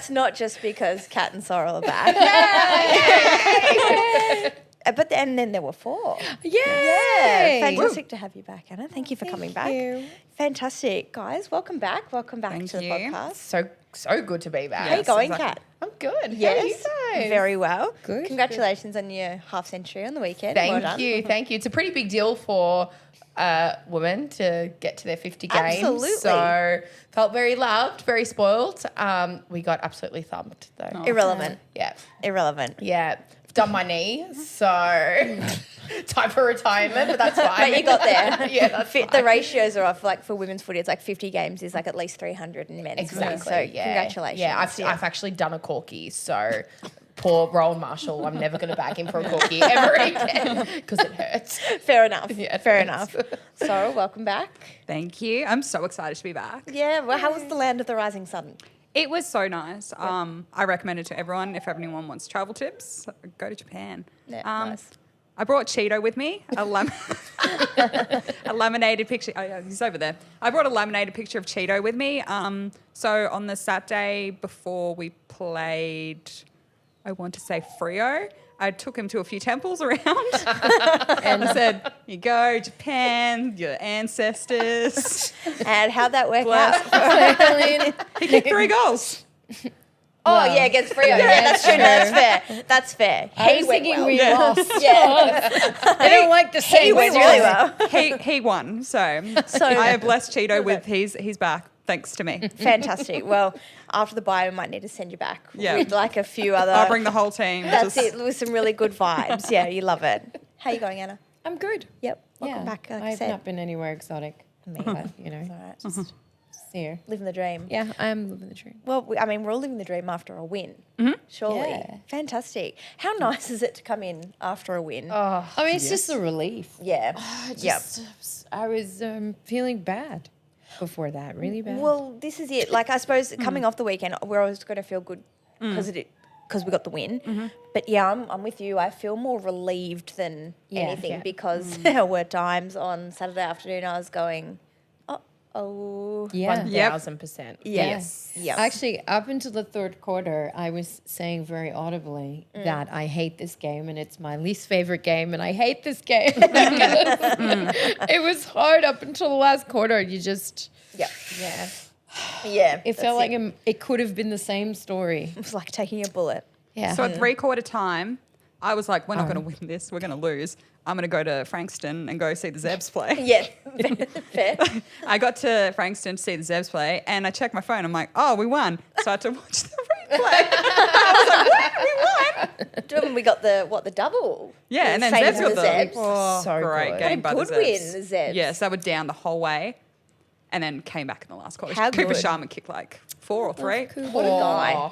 that's not just because Kat and Sorrel are back. But then there were 4. Yay! Yeah, fantastic to have you back, Anna. Thank you for coming back. you. Fantastic, guys. Welcome back. Welcome back Thank to the you. podcast. So good to be back. How you going, exactly. Kat? I'm good. Yes, How are you guys? very well. Good. Congratulations on your half century on the weekend. Well done. Thank you. It's a pretty big deal for women to get to their 50 games. Absolutely. So felt very loved, very spoiled. We got absolutely thumped though. Irrelevant. Yeah. Irrelevant. Yeah. Done my knee, so time for retirement, but that's fine. But you got there. Yeah, that's fine. The ratios are off. Like for women's footy, it's like 50 games is like at least 300 in men's. Exactly. So yeah. congratulations. Yeah, I've actually done a corky, so poor Rowan Marshall. I'm never going to back him for a corky ever again because it hurts. Fair enough. Yeah, Fair thanks. enough. So welcome back. Thank you. I'm so excited to be back. Yeah. Well, how was the land of the rising sun? It was so nice. I recommend it to everyone. If anyone wants travel tips, go to Japan. Yeah, nice. I brought Cheeto with me, a laminated picture. Oh, yeah, he's over there. I brought a laminated picture of Cheeto with me. So on the Saturday before we played, I want to say Frio, I took him to a few temples around and said, "Here you go, Japan, your ancestors." And how'd that work out? He kicked 3 goals. Oh, yeah, against Freo. Yeah, that's true. No, that's fair. That's fair. I was thinking we lost. Yeah. I don't like to say He went really well. He won. So I have blessed Cheeto with he's back thanks to me. Fantastic. Well, after the bye, we might need to send you back Yeah. with like a few other. I'll bring the whole team. That's it, with some really good vibes. Yeah, you love it. How you going, Anna? I'm good. Yep. Welcome back. Like I I've said. not been anywhere exotic. Me. But, you know, All right. just here. Living the dream. Yeah, I am living the dream. Well, we're all living the dream after a win. Surely. Yeah. Fantastic. How nice is it to come in after a win? I mean, it's just a relief. Yeah. I was feeling bad before that, really bad. Well, this is it. Like, I suppose coming off the weekend, we're always going to feel good because we got the win. But yeah, I'm with you. I feel more relieved than anything because there were times on Saturday afternoon I was going, oh. yeah. 1000%. Yes. Yep. Actually, up until the third quarter, I was saying very audibly that I hate this game and it's my least favorite game and I hate this game. It was hard up until the last quarter. You just, Yeah. it felt like it could have been the same story. It was like taking a bullet. Yeah. So at 3/4 time, I was like, we're not going to win this. We're going to lose. I'm going to go to Frankston and go see the Zebs play. Yeah. Fair. I got to Frankston to see the Zebs play and I checked my phone. I'm like, oh, we won. So I had to watch the replay. I was like, what? We won? Do you remember we got the double? Yeah, and then Saints Zebs got and the Zebs. oh, So great good. game by the Good Zebs. win, the Zebs. Yes, they were down the whole way and then came back in the last quarter. How Cooper good. Sharma kicked like 4 or 3. What a guy.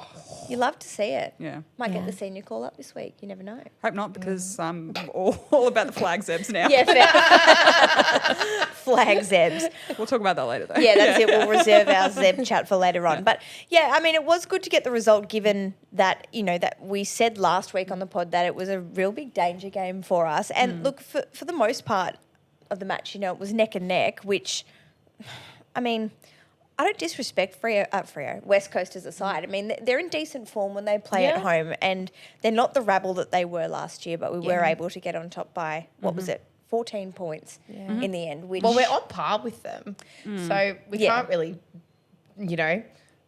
You love to see it. Yeah. Might get the senior call up this week. You never know. Hope not because I'm all about the flag Zebs now. Yeah, fair. Flag Zebs. We'll talk about that later though. Yeah, that's it. We'll reserve our Zeb chat for later on. But yeah, I mean, it was good to get the result given that, you know, that we said last week on the pod that it was a real big danger game for us. And look, for the most part of the match, you know, it was neck and neck, which, I mean, I don't disrespect Freo, West Coasters aside. I mean, they're in decent form when they play at home and they're not the rabble that they were last year, but we were able to get on top by, what was it, 14 points in the end. Which, Well, we're on par with them. So we can't really,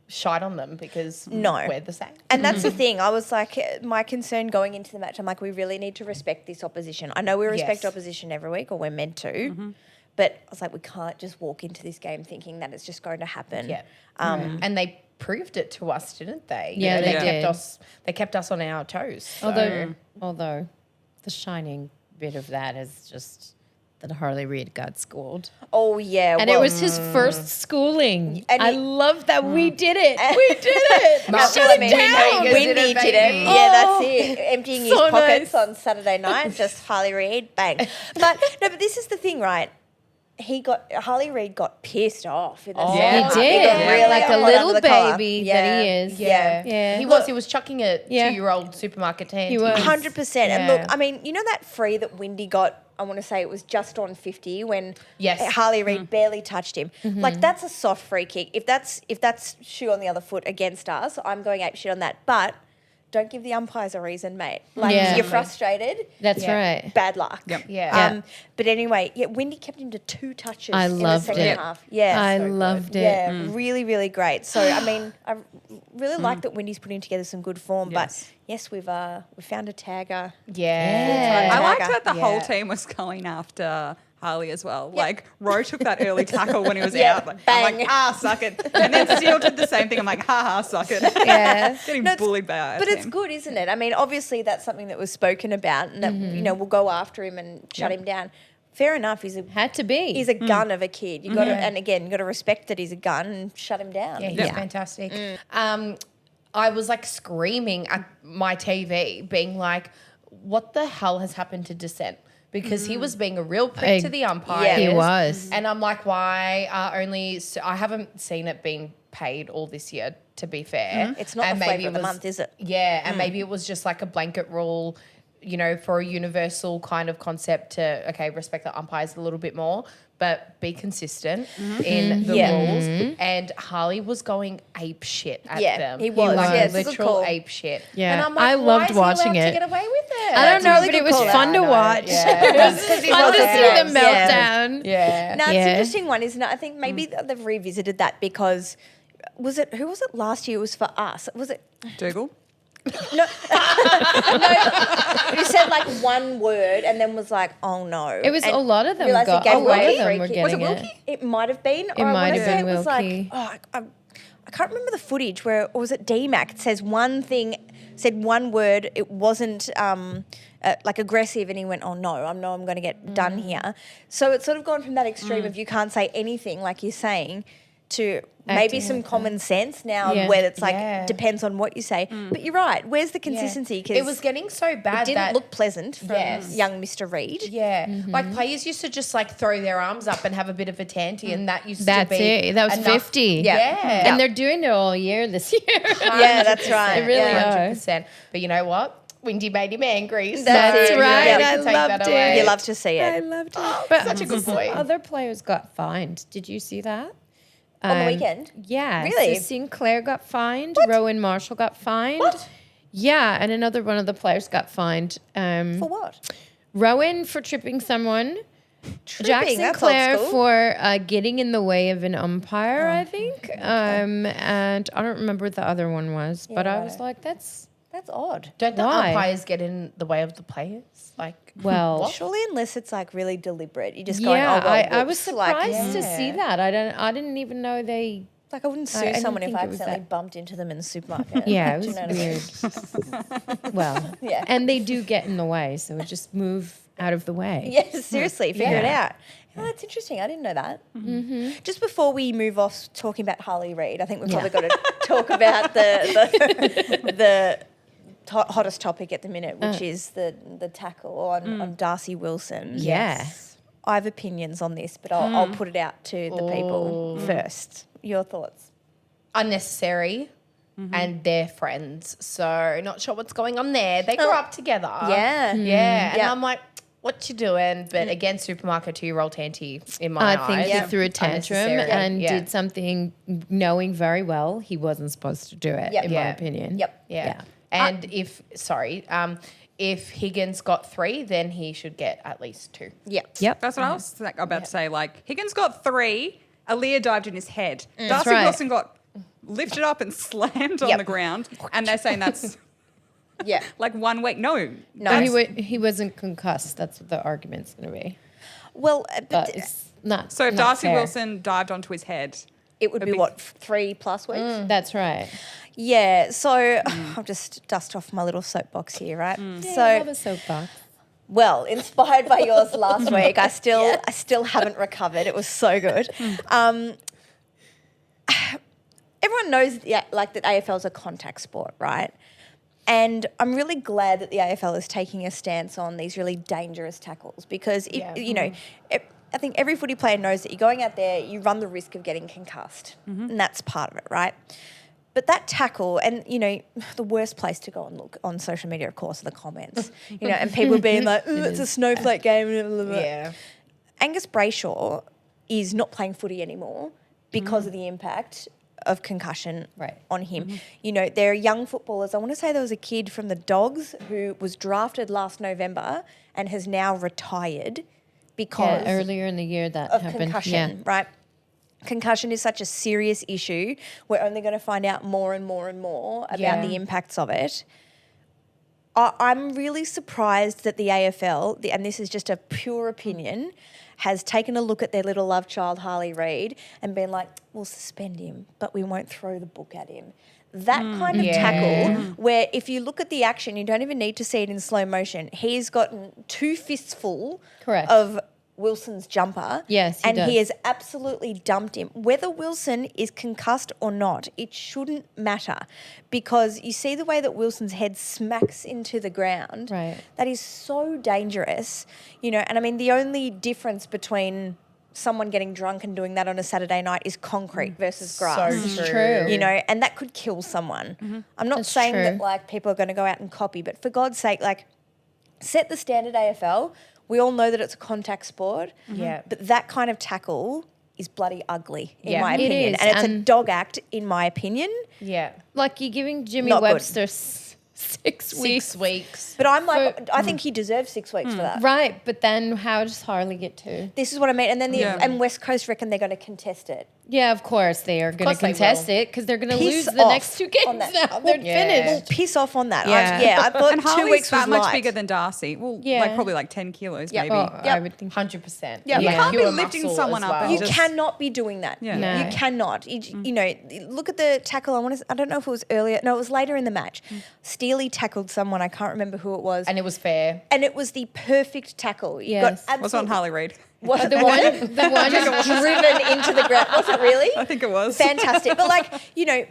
shite on them because we're the same. And that's the thing. I was like, my concern going into the match, I'm like, we really need to respect this opposition. I know we respect opposition every week, or we're meant to. But I was like, we can't just walk into this game thinking that it's just going to happen. Yeah. And they proved it to us, didn't they? Yeah, You know, they kept did. They kept us on our toes. So. Although the shining bit of that is just that Harley Reid got schooled. Oh, yeah. And it was his first schooling. And I love that we did it. We did it. That's Shut what I it mean. down. Windy Windy did baby. it. Yeah, that's it. Emptying his so pockets nice. on Saturday night, just Harley Reid, bang. But this is the thing, right? Harley Reid got pissed off in the He second half. did. got really Like a hot little under the collar. baby Yeah. that he is. Yeah. Yeah. He was chucking a Yeah. 2-year-old supermarket to He was. 100%. And Yeah. look, I mean, you know that free that Windy got I want to say it was just on 50 when Yes. Harley Reid barely touched him. Like, that's a soft free kick. If that's shoe on the other foot against us, I'm going ape shit on that. But don't give the umpires a reason, mate. Like, Yeah. you're frustrated. That's Yeah. right. Bad luck. Yep. Yeah. But anyway, Windy kept him to 2 touches I in the loved second it. half. Yeah. I So good. loved it. Yeah, really, really great. So, I mean, I really like that Windy's putting together some good form. Yes. But, yes, we found a tagger. Yeah. I liked Tagger. that the whole Yeah. team was going after Harley as well. Like, Rowe took that early tackle when he was Yeah, out. Like, bang. I'm like, suck it. And then Steele did the same thing. I'm like, suck it. Yeah. Getting No, it's- bullied by our But it's team. good, isn't it? I mean, obviously that's something that was spoken about and that, we'll go after him and shut him down. Fair enough. He's Had to be. a gun of a kid. You got to, and again, you got to respect that he's a gun and shut him down. Yeah, he's fantastic. I was like screaming at my TV, being like, what the hell has happened to Descent? Because he was being a real prick to the umpires. He was. And I'm like, why are I haven't seen it being paid all this year, to be fair. It's not And the maybe flavour of the it was- month, is it? Yeah, and maybe it was just like a blanket rule, for a universal kind of concept to, respect the umpires a little bit more, but be consistent in the rules. And Harley was going ape shit at Yeah, them. he was. Like Yeah, it's a good literal call. ape shit. Yeah. And I'm like, I why loved is he watching allowed it. to get away with it? I don't know, really but good it was call. fun to I know, watch. yeah. It was fun to see the Yeah. meltdown. Yeah. No, it's Yeah. an interesting one, isn't it? I think maybe they've revisited that because who was it last year? It was for us. Was it? Dougal? No, you said like one word and then was like, oh no. It was And a lot of them realised got. it gave A lot Wilkie of a them were free kick. Was it getting it. Wilkie? It might have been. It or I might wanna have say been it was Wilkie. like, I can't remember the footage or was it DMAC? It says one thing, said one word. It wasn't like aggressive, and he went, "Oh no, I'm going to get done here." So it's sort of gone from that extreme of you can't say anything, like you're saying, to maybe Acting some like common sense now, Yeah. where it's like Yeah. depends on what you say. But you're right. Where's the consistency? Because It was getting so bad it didn't that look pleasant from Yes. young Mr. Reid. Yeah, like players used to just like throw their arms up and have a bit of a tanty, and that used That's to be it. That was enough. 50. Yeah, And they're doing it all year this year. Yeah, that's right. They really Yeah. are. 100%. But you know what? Windy made him angry. So That's right. we I can take loved that it. away. You love to see I it. loved it. But such a good point. Other players got fined. Did you see that? On the weekend? Yeah. Really? So Sinclair got fined. Rowan Marshall got fined. What? Yeah, and another one of the players got fined. For what? Rowan for tripping someone. Jack Tripping, that's old Sinclair school. for getting in the way of an umpire, I think. And I don't remember what the other one was, but I was like, that's That's odd. Don't the Why? umpires get in the way of the players? Like, well. what? Surely, unless it's like really deliberate, you're just going, Yeah, oh, well, I was whoops," like, surprised to Yeah. see that. I didn't even know they. Like, I wouldn't sue I didn't someone if think I it was accidentally that- bumped into them in the supermarket. Yeah, it Do was you know what I mean? weird. Well, Yeah. and they do get in the way, so just move out of the way. Yeah, seriously, figure it Yeah. out. Oh, that's interesting. I didn't know that. Just before we move off talking about Harley Reid, I think we've probably got to talk about the hottest topic at the minute, which is the tackle on Darcy Wilson. Yeah. I have opinions on this, but I'll put it out to the people first. Your thoughts? Unnecessary. And they're friends. So not sure what's going on there. They grew up together. Yeah. Yeah. And Yeah. I'm like, what you doing? But again, supermarket 2-year-old tanty in my eyes. I think he threw a tantrum Unnecessary. and Yeah. did something knowing very well he wasn't supposed to do it, Yep. in my Yeah. opinion. Yep. Yeah. And if Higgins got 3, then he should get at least 2. Yeah. Yep. That's what I was about to say. Like, Higgins got 3, Aaliyah dived in his head. Darcy right. Wilson got lifted up and slammed on Yep. the ground. And they're saying that's Yeah. like 1 week. No. No. that's- He wasn't concussed. That's what the argument's going to be. Well, But it's not. So if not Darcy fair. Wilson dived onto his head, it would be big- what, 3+ weeks? That's right. Yeah. So I'll just dust off my little soapbox here, right? Yeah, So, I love a soapbox. well, inspired by yours last week, I still haven't recovered. It was so good. Everyone knows, like that AFL is a contact sport, right? And I'm really glad that the AFL is taking a stance on these really dangerous tackles because, I think every footy player knows that you're going out there, you run the risk of getting concussed, and that's part of it, right? But that tackle, and, the worst place to go and look on social media, of course, are the comments. And people being like, it's a snowflake game. Blah, blah, blah. Yeah. Angus Brayshaw is not playing footy anymore because of the impact of concussion on him. There are young footballers. I want to say there was a kid from the Dogs who was drafted last November and has now retired because earlier in the year that of happened. concussion, right? Concussion is such a serious issue. We're only going to find out more and more and more about the impacts of it. I'm really surprised that the AFL, and this is just a pure opinion, has taken a look at their little love child, Harley Reid, and been like, we'll suspend him, but we won't throw the book at him. That kind of tackle, where if you look at the action, you don't even need to see it in slow motion. He's gotten 2 fists full of Wilson's jumper. Yes, and he has absolutely dumped him. Whether Wilson is concussed or not, it shouldn't matter, because you see the way that Wilson's head smacks into the ground. Right. That is so dangerous, and I mean, the only difference between someone getting drunk and doing that on a Saturday night is concrete versus grass. So true. And that could kill someone. I'm not saying that people are going to go out and copy, but for God's sake, set the standard, AFL. We all know that it's a contact sport. Yeah. But that kind of tackle is bloody ugly, in my It opinion. is, And it's a and- dog act, in my opinion. Yeah. Like you're giving Jimmy Not good. Webster 6 weeks. 6 weeks. But I'm like, I think he deserves 6 weeks for that. Right, but then how does Harley get 2? This is what I mean. And then and West Coast reckon they're going to contest it. Yeah, of course they are going to course they contest will. it because they're going to Piss lose the off next 2 games on that. now. They're Yeah. finished. Well, piss off on that. Yeah. I thought And 2 Harley's weeks was that much light. bigger than Darcy. Well, Yeah. probably 10 kilos maybe. I would think. 100%. Yeah, You can't be Pure lifting muscle someone as up well. and You just- cannot be doing that. Yeah. No. You cannot. Look at the tackle. I don't know if it was earlier. No, it was later in the match. Steely tackled someone. I can't remember who it was. And it was fair. And it was the perfect tackle. You Yes. got Was on Harley Reid. What, The one driven into the ground. Was it really? I think it was. Fantastic. But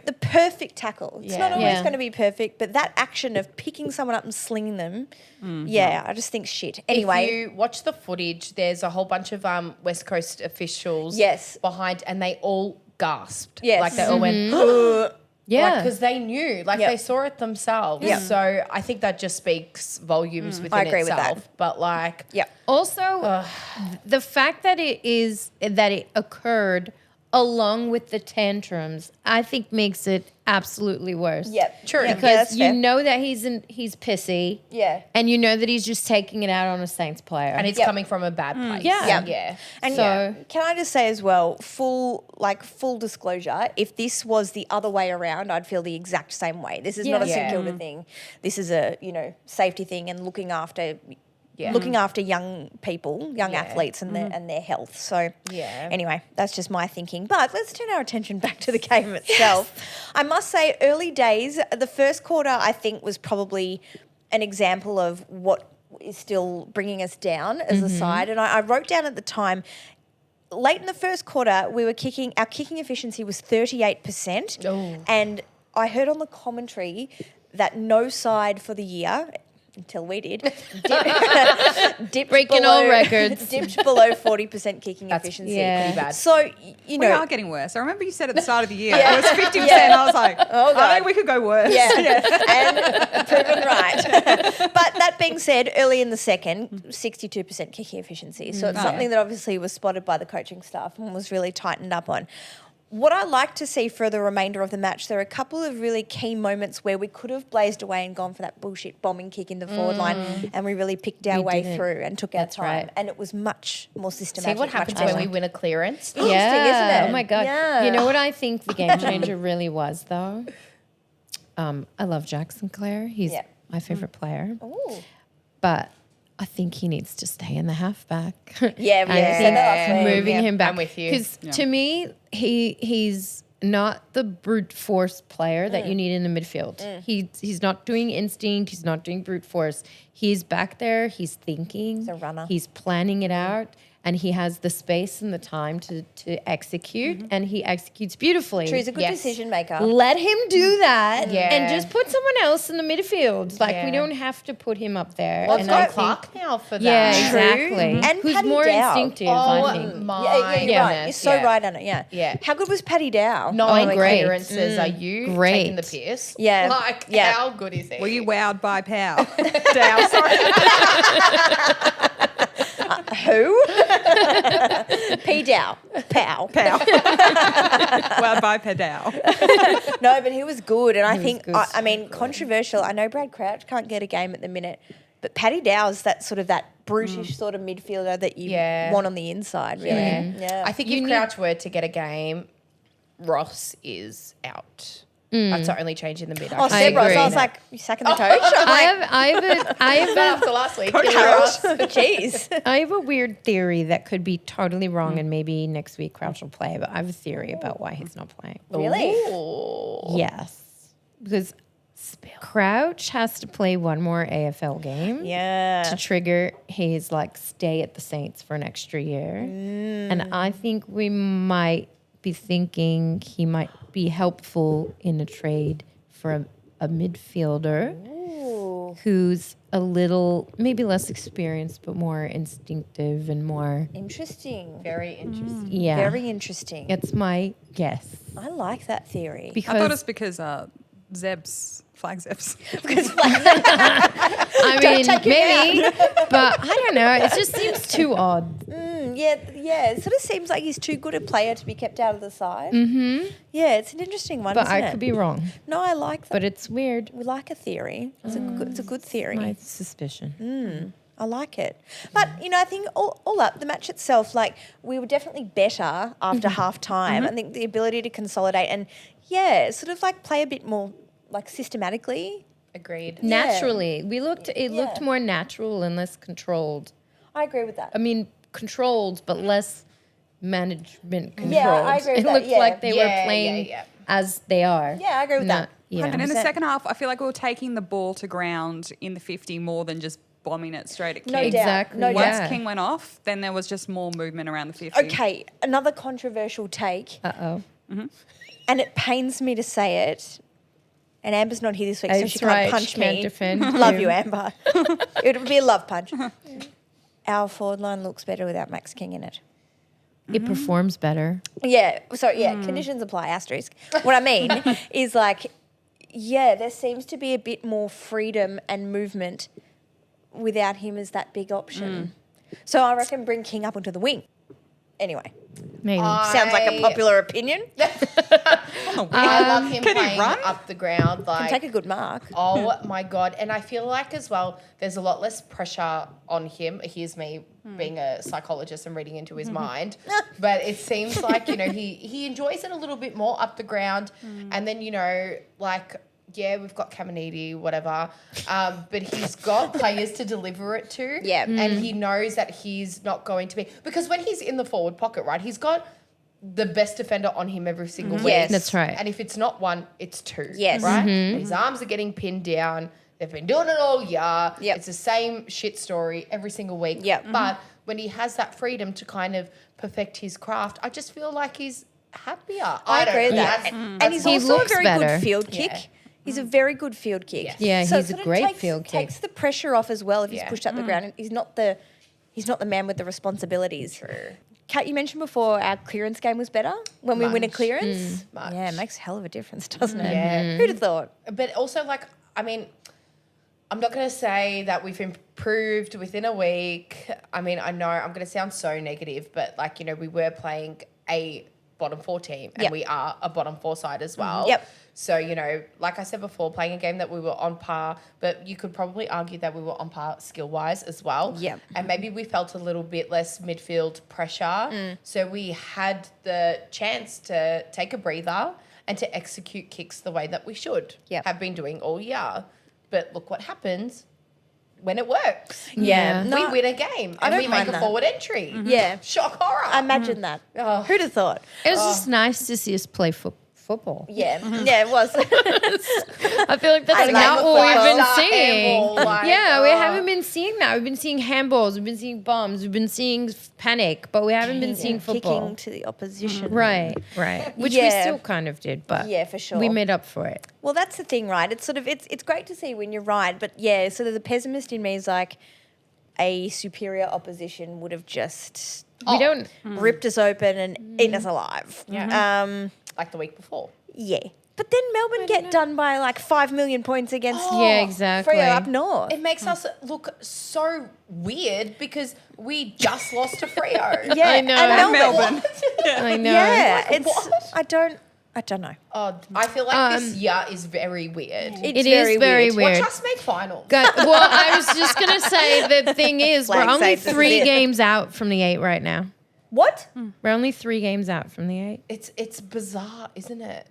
the perfect tackle. It's not Yeah. always Yeah. going to be perfect, but that action of picking someone up and slinging them, I just think shit. Anyway, If you watch the footage, there's a whole bunch of West Coast officials Yes. behind, and they all gasped. Yes. Like they all went, Yeah. because they knew, Yep. they saw it themselves. Yep. So I think that just speaks volumes within I agree with itself. that. But yeah. Also, the fact that it occurred along with the tantrums, I think makes it absolutely worse. Yep. True. Yeah, Because that's you fair. know that he's pissy. Yeah. And you know that he's just taking it out on a Saints player. and it's Yep. coming from a bad place. Yeah. Yep. Yeah. And So- can I just say as well, full disclosure, if this was the other way around, I'd feel the exact same way. This is not a Yeah. St Kilda thing. This is a, safety thing and looking after young people, young Yeah. athletes and their health. So Yeah. anyway, that's just my thinking. But let's turn our attention back to the game itself. I must say, early days, the first quarter I think was probably an example of what is still bringing us down as a side. And I wrote down at the time, late in the first quarter, our kicking efficiency was 38%. Oh. And I heard on the commentary that no side for the year, until we did, dipped Breaking all records. dipped below 40% kicking That's efficiency. yeah. pretty bad. So, We are getting worse. I remember you said at the start of the year it was 50%. I was like, Oh, I God. think we could go worse. Yeah, and proven right. But that being said, early in the second, 62% kicking efficiency. So it's something that obviously was spotted by the coaching staff and was really tightened up on. What I like to see for the remainder of the match, there are a couple of really key moments where we could have blazed away and gone for that bullshit bombing kick in the forward line, and we really picked our way didn't. through and took our That's time. right. And it was much more systematic. See what much happens when better. we win a clearance? Interesting, isn't it? Oh my God. Yeah. You know what I think the game changer really was, though? I love Jack Sinclair. He's Yeah. my favorite player. Ooh. But I think he needs to stay in the halfback. Yeah, I yeah. think That's what moving yeah. him back. I'm with you. Because to me, he's not the brute force player that you need in the midfield. He's not doing instinct. He's not doing brute force. He's back there. He's thinking. He's a runner. He's planning it out. and he has the space and the time to execute, and he executes beautifully. True, he's a good decision maker. Let him do that Yeah. and just put someone else in the midfield. Like, we Yeah. don't have to put him up there. Well, it's And I got think- Clark now for that. Yeah, True. exactly. And who's Paddy more Dow. instinctive, Oh I think. my Yeah, you're right. You're goodness, so yeah. right on it. Yeah. Yeah. How good was Paddy Dow? 9 great. clearances. Are you Great. taking the piss? Yeah. Like, Yeah. how good is he? Were you wowed by Pow? Dow, sorry. Who? P. Dow. Pow. Pow. Wowed by Dow. No, but he was good. And I was think, good. I mean, controversial. I know Brad Crouch can't get a game at the minute, but Paddy Dow's that sort of that brutish sort of midfielder that you Yeah. want on the inside, really. Yeah. I think You if need- Crouch were to get a game, Ross is out. That's the only change in the mid. Oh, I Seb Ross. agree. I was like, you sacking the coach? I have after last week. Jeez. I have a weird theory that could be totally wrong, and maybe next week Crouch will play. But I have a theory about why he's not playing. Really? Yes, because Crouch has to play one more AFL game. Yeah. To trigger his like stay at the Saints for an extra year. And I think we might be thinking he might be helpful in a trade for a midfielder who's a little maybe less experienced but more instinctive and more Interesting. Very interesting. yeah. Very interesting. It's my guess. I like that theory. Because I thought it's because Zeb's, flag Zeb's. I mean maybe but I don't know. It just seems too odd. Yeah. It sort of seems like he's too good a player to be kept out of the side. Mm-hmm. Yeah, it's an interesting one, But isn't I it? could be wrong. No, I like that. But it's weird. We like a theory. It's a good theory. My suspicion. I like it. But, I think all up, the match itself, like, we were definitely better after half time. I think the ability to consolidate and, sort of like play a bit more, like, systematically. Agreed. Naturally. It looked Yeah. more natural and less controlled. I agree with that. I mean, controlled, but less management controlled. Yeah, I agree with it that, looked yeah. like they Yeah, were playing yeah. as they are. Yeah, I agree with that. Yeah. And in the 100%. second half, I feel like we were taking the ball to ground in the 50 more than just bombing it straight at King. No doubt. Exactly. No Yeah. Once doubt. King went off, then there was just more movement around the 50. Okay, another controversial take, Uh-oh. and it pains me to say it, and Amber's not here this week, so It's she can't right, punch she can't me. defend Love you. you, Amber. It would be a love punch. Our forward line looks better without Max King in it. It performs better. Yeah, so conditions apply, asterisk. What I mean is like, there seems to be a bit more freedom and movement without him as that big option. So I reckon bring King up onto the wing. Anyway, Maybe. sounds like a popular opinion. I love him Can he playing run? up the ground. Can Like, take a good mark. oh my God. And I feel like as well, there's a lot less pressure on him. Here's me being a psychologist and reading into his mind. But it seems like, he enjoys it a little bit more up the ground. And then, we've got Caminiti, whatever. But he's got players to deliver it to. Yeah. And he knows that he's not going to be. Because when he's in the forward pocket, right, he's got the best defender on him every single week. Yes. That's right. And if it's not one, it's two. Yes. Right? And his arms are getting pinned down. They've been doing it all year. Yep. It's the same shit story every single week. Yep. But when he has that freedom to kind of perfect his craft, I just feel like he's happier. I don't agree with know. that. That's- And he's He also a looks very better. good field kick. Yeah. He's a very good field kick. Yes. Yeah, So it he's a sort of great field kick. Takes the pressure off as well if he's Yeah. pushed up the ground. And he's not the man with the responsibilities. True. Kat, you mentioned before our clearance game was better when we win a Much. clearance. Much. Yeah, it makes a hell of a difference, doesn't it? Yeah. Who'd have thought? But also, I'm not going to say that we've improved within a week. I mean, I know I'm going to sound so negative, but we were playing a bottom four team and Yep. we are a bottom four side as well. Yep. So, like I said before, playing a game that we were on par, but you could probably argue that we were on par skill-wise as well. Yep. And maybe we felt a little bit less midfield pressure. So we had the chance to take a breather and to execute kicks the way that we should Yep. have been doing all year. But look what happens when it works. Yeah. We No, win a game I and don't we mind make a that. forward entry. Yeah. Shock horror. I imagine that. Oh. Who'd have thought? It was just nice to see us play football. Yeah, yeah, it was. I feel like that's I not like what we've been five-star seeing. handball, like, Yeah, we haven't been seeing that. We've been seeing handballs, we've been seeing bombs, we've been seeing panic, but we haven't been seeing football. Kicking to the opposition. Right. Which we Yeah. still kind of did, but Yeah, for sure. we made up for it. Well, that's the thing, right? It's sort of it's great to see when you're right, but yeah, sort of the pessimist in me is like a superior opposition would have just We don't. ripped us open and eaten us alive. Yeah. Like the week before. Yeah. But then Melbourne get done by like 5 million points against Yeah, exactly. Freo up north. It makes us look so weird because we just lost to Freo. Yeah, I know. and Melbourne. I know. Yeah, Like, it's what? I don't know. Oh, I feel like this year is very weird. It is very weird. Watch us make finals. Well, I was just going to say the thing is, we're Flag only safe, this is 3 it. games out from the 8 right now. What? We're only 3 games out from the 8. It's bizarre, isn't it?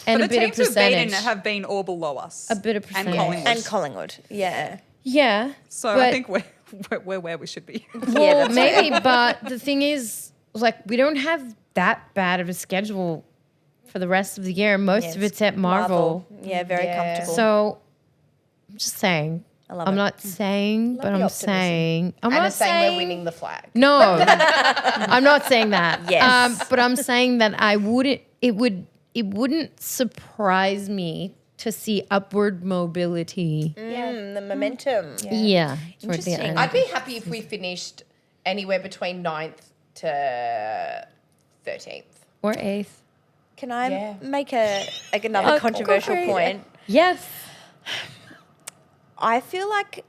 And But a the bit of teams who've beaten percentage. have been all below us. A bit of And percentage. Collingwood. And Collingwood. Yeah. Yeah. So I but- think we're where we should be. Well, that's maybe, but the thing is, like, we don't have that bad of a schedule for the rest of the year. Most of Yes. it's at Marvel. Yeah, very Yeah. comfortable. So I'm just saying. I love I'm it. not saying, but the I'm optimism. saying. I'm And not it's saying we're winning the flag. No, I'm not saying that. Yes. But I'm saying that it wouldn't surprise me to see upward mobility. The momentum. Yeah. toward the Interesting. end. I'd be happy if we finished anywhere between 9th to 13th. Or 8th. Can I Yeah. make another Oh, controversial go for it. point? Yes. I feel like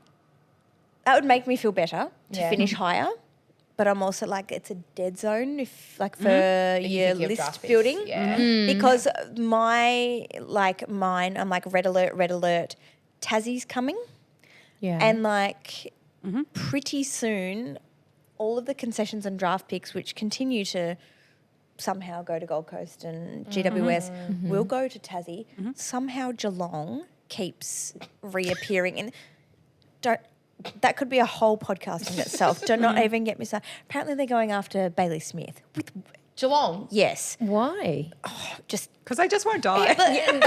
that would make me feel better to Yeah. finish higher. But I'm also like, it's a dead zone if like for You your think of list draft picks, building. Yeah. Because mine, I'm like red alert, Tassie's coming. Yeah. And like pretty soon, all of the concessions and draft picks, which continue to somehow go to Gold Coast and GWS, will go to Tassie. Somehow Geelong keeps reappearing. And that could be a whole podcast in itself. Do not even get me started. Apparently they're going after Bailey Smith. Geelong. Yes. Why? Just Because they just won't die. seriously,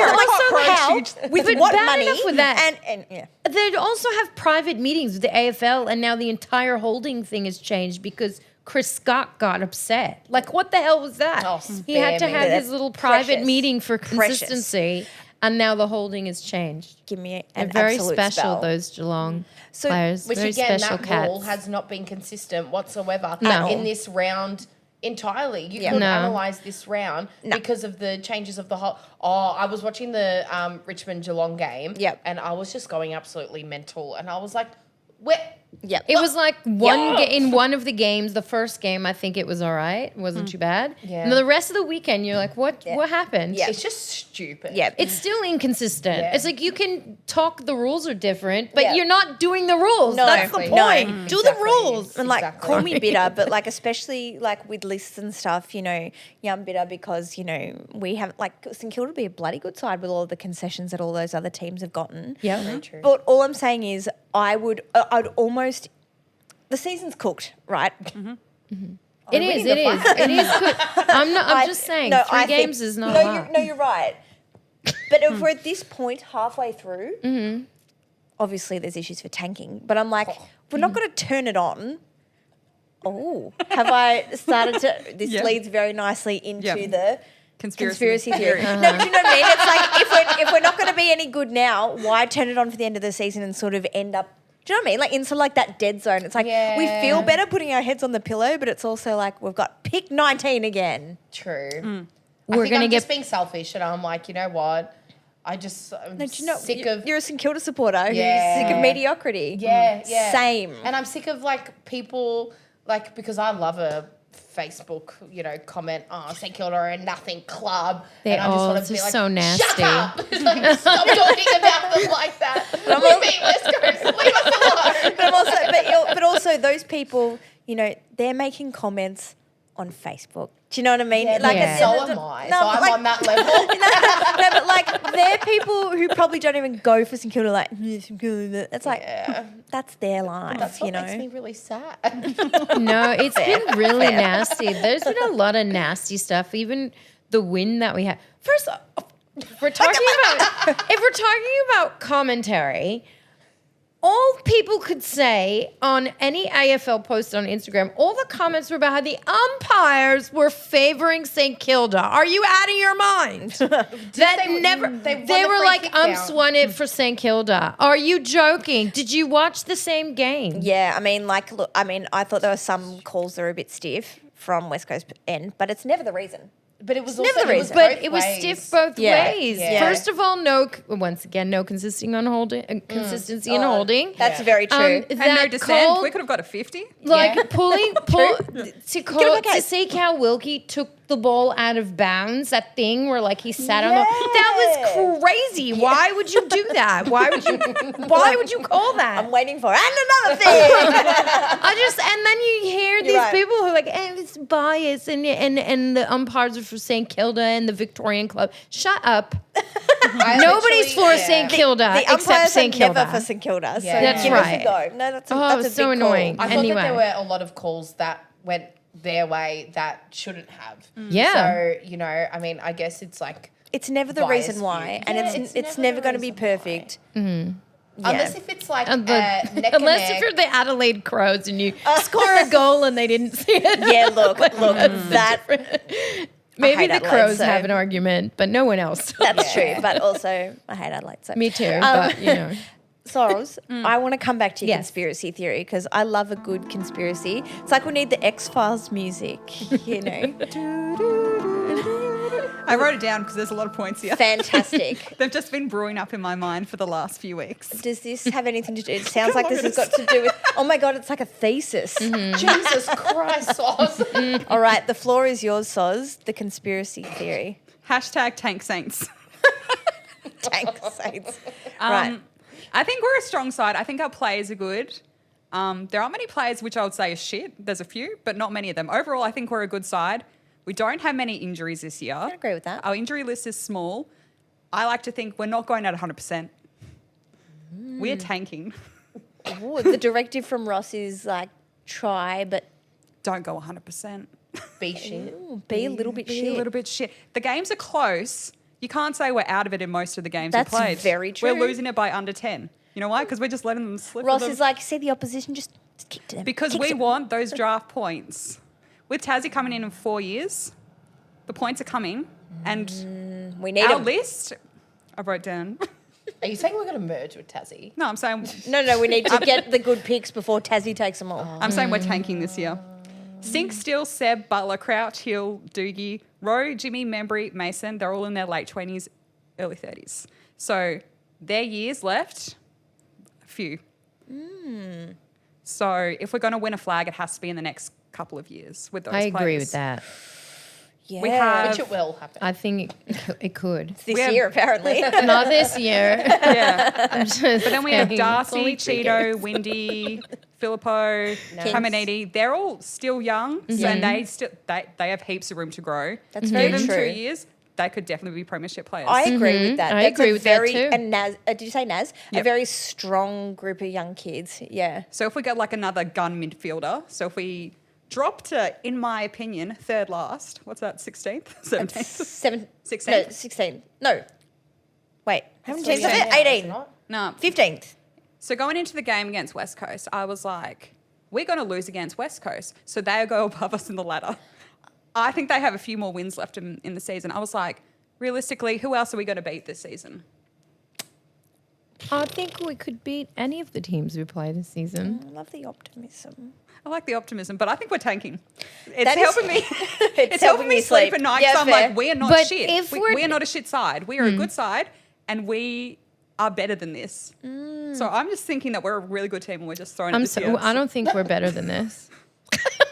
like somehow huge thing. with But what bad money enough with that. and yeah. They also have private meetings with the AFL, and now the entire holding thing has changed because Chris Scott got upset. Like, what the hell was that? Oh, He had to spare me. have That's his little private precious. meeting for Precious. consistency, and now the holding has changed. Give me They're an very absolute special, spell. those Geelong So- players. Which very again, special that cats. rule has not been consistent whatsoever No. in this round entirely. You Yeah. couldn't No. analyse this round No. because of the changes of the whole. Oh, I was watching the Richmond Geelong game, Yep. and I was just going absolutely mental, and I was like, "Where?" Yeah. It was like in one of the games, the first game, I think it was all right. It wasn't too bad. Yeah. And the rest of the weekend, you're like, what happened? Yeah. It's just stupid. Yeah. It's still inconsistent. Yeah. It's like you can talk the rules are different, but Yeah. you're not doing the rules. No. That's the No. point. Do the Exactly. rules. And like, Exactly. call me bitter, but like, especially like with lists and stuff, yeah, I'm bitter because, we have like St Kilda would be a bloody good side with all of the concessions that all those other teams have gotten. Yeah. Very true. But all I'm saying is I'd almost, the season's cooked, right? It is. It is. It is good. I'm just saying, no, 3 I think- games is not no, a lot. you're right. But if we're at this point, halfway through, obviously there's issues for tanking. But I'm like, we're not going to turn it on. Oh, have I started to? This Yeah. leads very nicely into Yeah. the Conspiracy theory. No, but you know what I mean? It's like if we're not going to be any good now, why turn it on for the end of the season and sort of end up? Do you know what I mean? Like in sort of like that dead zone. It's like we feel Yeah. better putting our heads on the pillow, but it's also like we've got pick 19 again. True. I We're think gonna I'm get just being selfish, and I'm like, you know what? I'm No, do you know, sick of. you're a St Kilda supporter Yeah. who's sick of mediocrity. Yeah, yeah. Same. And I'm sick of like people like because I love a Facebook, comment, St Kilda are a nothing club. They and I just all want to be just like, so nasty. Shut up! Like, stop talking about them like that. We beat West Coast. Leave us alone. but also those people, they're making comments on Facebook. Do you know what I mean? Yeah, at the so end of am the- I. No, So but I'm on that level. no, but like they're people who probably don't even go for St Kilda. Like St Kilda. It's like that's their life. That's what you know. makes me really sad. No, it's been really nasty. There's been a lot of nasty stuff. Even the win that we had. First, if we're talking about commentary, all people could say on any AFL post on Instagram, all the comments were about how the umpires were favouring St Kilda. Are you out of your mind? They won the They were free like, kick umps down. won it for St Kilda. Are you joking? Did you watch the same game? Yeah, I mean, look, I thought there were some calls that were a bit stiff from West Coast end, but it's never the reason. But it was Never also the it reason. But both it was ways. stiff both Yeah. ways. Yeah. First of all, no consistency on holding. Consistency in holding. That's very true. And no That dissent. called, We could have got a 50. like Yeah. to see Cal Wilkie took the ball out of bounds. That thing where like he sat on the that was crazy. Why would you do that? Why would you call that? I'm waiting for and another thing. And then you hear these right. people who are like, it's bias and the umpires are for St Kilda and the Victorian Club. Shut up. Nobody's for St Kilda The except umpires St are Kilda. never for St Kilda. So Yeah. That's give right. us a go. No, that's a it's big so call. annoying. I thought Anyway. that there were a lot of calls that went their way that shouldn't have. Yeah. So, I mean, I guess it's like, It's never the bias reason why, view. and Yeah, it's never never the going to be reason why. perfect. unless if it's like Unless neck and if neck. you're the Adelaide Crows and you score a goal and they didn't see it. Yeah, look, that Maybe hate the Adelaide, Crows so- have an argument, but no one else. that's true. But also, I hate Adelaide. So Me too, but you know. Sorrels, I want to come back to your Yes. conspiracy theory because I love a good conspiracy. It's like we need the X-Files music, you know. I wrote it down because there's a lot of points here. Fantastic. They've just been brewing up in my mind for the last few weeks. Does this have anything to do? It sounds like this has got to do with. Oh my God, it's like a thesis. Jesus Christ, Soz. All right, the floor is yours, Soz. The conspiracy theory. Hashtag Tank Saints. Tank Saints. Right. I think we're a strong side. I think our players are good. There aren't many players which I would say are shit. There's a few, but not many of them. Overall, I think we're a good side. We don't have many injuries this year. I agree with that. Our injury list is small. I like to think we're not going at 100%. We're tanking. Ooh, the directive from Ross is like try, but Don't go 100%. Be shit. be a little bit Be shit. a little bit shit. The games are close. You can't say we're out of it in most of the games That's we played. very true. We're losing it by under 10. You know why? Because we're just letting them slip. Ross with them. is like, see the opposition, just kick to them. Because Kick we them. want those draft points. With Tassie coming in 4 years, the points are coming. And We need our them. list, I wrote down. Are you saying we're going to merge with Tassie? No, I'm saying No, we need to get the good picks before Tassie takes them all. I'm saying we're tanking this year. Sink, Steele, Seb, Butler, Crouch, Hill, Doogie, Rowe, Jimmy, Membry, Mason, they're all in their late 20s, early 30s. So their years left, a few. So if we're going to win a flag, it has to be in the next couple of years with those I agree players. with that. Yeah. We have- Which it will happen. I think it could. this we have- year, apparently. Not this year. Yeah. I'm just But then we have saying, it's Darcy, only 3 Cheeto, games. Windy, Filippo, Kings. Caminiti. They're all still young, so and they have heaps of room to grow. That's very Give them true. 2 years, they could definitely be premiership players. I agree with that. I That's agree a with that very, too. And Naz, did you say Naz? A Yep. very strong group of young kids. Yeah. So if we get like another gun midfielder, so if we drop to, in my opinion, third last, what's that, 16th? 17th? 16th. 16th? No, 16th. No. Wait. Haven't It's changed it? 16th, 18th. isn't it? No. 15th. So going into the game against West Coast, I was like, we're going to lose against West Coast. So they'll go above us in the ladder. I think they have a few more wins left in the season. I was like, realistically, who else are we going to beat this season? I think we could beat any of the teams we play this season. I love the optimism. I like the optimism, but I think we're tanking. It's That is- helping me. It's It's helping me sleep at night. Yeah, So I'm fair. like, we are not But shit. if We we're- are not a shit side. We are a good side, and we are better than this. So I'm just thinking that we're a really good team, and we're just throwing it this year. I don't think we're better than this.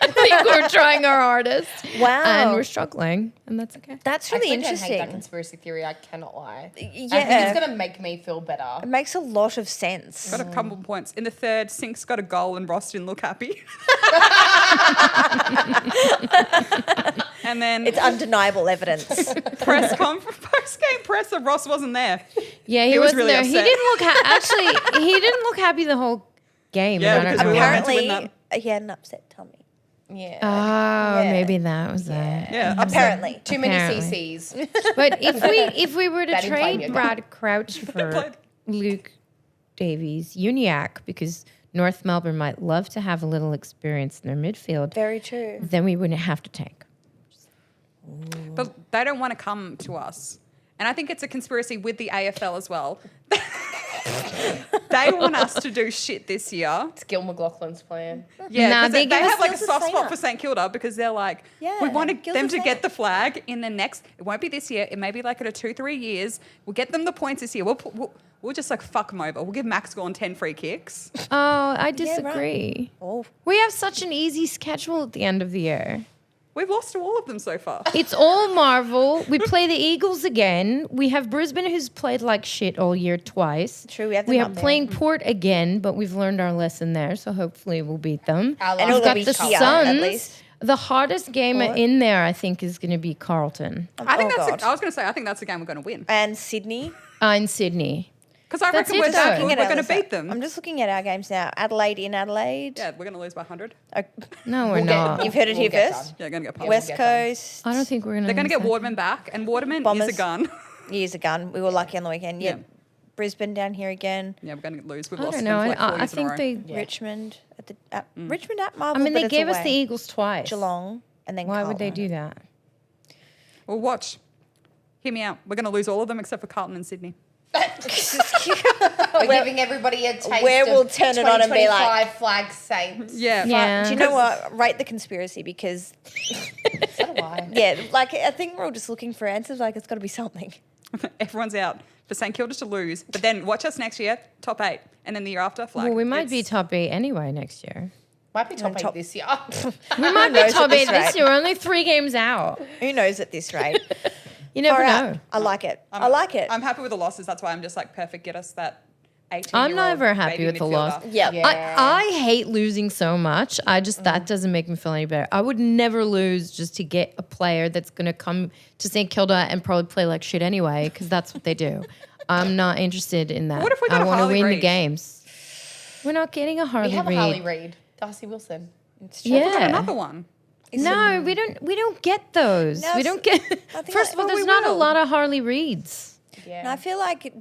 I think think we're trying our hardest. Wow. And we're struggling, and that's okay. That's really I hate that interesting. conspiracy theory. I cannot lie. I think Yeah. it's gonna make me feel better. It makes a lot of sense. Got a couple points. In the third, Sink's got a goal and Ross didn't look happy. And then It's undeniable evidence. post-game presser, Ross wasn't there. Yeah, He was wasn't really there. He upset. didn't look actually. He didn't look happy the whole game. Yeah, and I because don't- we weren't meant to win Apparently, that. he had an upset tummy. Yeah. Oh, Yeah. maybe that was that. Yeah, Apparently. Too many Apparently. CCs. But if we were to That implied trade you. Brad Crouch for Luke Davies, Uniacke, because North Melbourne might love to have a little experience in their midfield, Very true. then we wouldn't have to tank. But they don't want to come to us. And I think it's a conspiracy with the AFL as well. They want us to do shit this year. It's Gil McLaughlin's plan. Yeah, Nah, 'cause they they give us have like a Gil's a soft spot saint. for St Kilda because they're like, Yeah, we want Gil's them a to saint. get the flag in the next. It won't be this year. It may be like in a 2-3 years. We'll get them the points this year. We'll just like fuck them over. We'll give Max Gorn 10 free kicks. Oh, I right. disagree. Oh, We have such an easy schedule at the end of the year. We've lost to all of them so far. It's all Marvel. We play the Eagles again. We have Brisbane, who's played like shit all year twice. True, we have them up there. playing Port again, but we've learned our lesson there, so hopefully we'll beat them. I love And We've it'll got be the here, at Suns. least. The hardest game Port. in there, I think, is going to be Carlton I think God. I was going to say, I think that's the game we're going to win. And Sydney. in Sydney. Because I That's reckon we're it, that though. good. We're going to beat I'm them. just looking at our games now. Adelaide in Adelaide. Yeah, we're going to lose by 100. No, we're We'll not. get- You've heard it we'll here get first. done. Yeah, going to get pumped. West we'll get them. Coast. I don't think we're going to. They're going to get Waterman back, and Waterman Bombers. is a gun. Years a gun. We were lucky on the weekend. Yeah. Yeah. Brisbane down here again. Yeah, we're going to lose. We've I lost don't them know. for like 4 I years in a think row. they. Yeah. Richmond Richmond at Marvel. I mean, but they it's gave us away. the Eagles twice. Geelong and then Why would they Carlton. do that? Well, watch. Hear me out. We're going to lose all of them except for Carlton and Sydney. We're giving everybody a taste where of we'll turn it on and be like- 2025 flag Saints. Yeah. Yeah. Do you know what? Rate the conspiracy because So do I. yeah, like I think we're all just looking for answers. Like it's got to be something. Everyone's out for St Kilda to lose. But then watch us next year, top 8. And then the year after, flag. Well, we might be It's- top 8 anyway next year. Might be top And 8 top- this year. We might be knows at top 8 this this rate? year. We're only 3 games out. Who knows at this rate? You never Far know. out. I like it. I'm- I like it. I'm happy with the losses. That's why I'm just like, perfect. Get us that 18. I'm never happy with the loss. Yeah. Yeah. I hate losing so much. I just that doesn't make me feel any better. I would never lose just to get a player that's going to come to St Kilda and probably play like shit anyway because that's what they do. I'm not interested in that. What if we got I a want to Harley win the Reid? games. We're not getting a We Harley have a Reid. Harley Reid. Darcy Wilson. It's true. Yeah. Another one. No, we don't get those. No, we don't get. I think First of all, well, there's we not a will. lot of Harley Reids. Yeah. And I feel like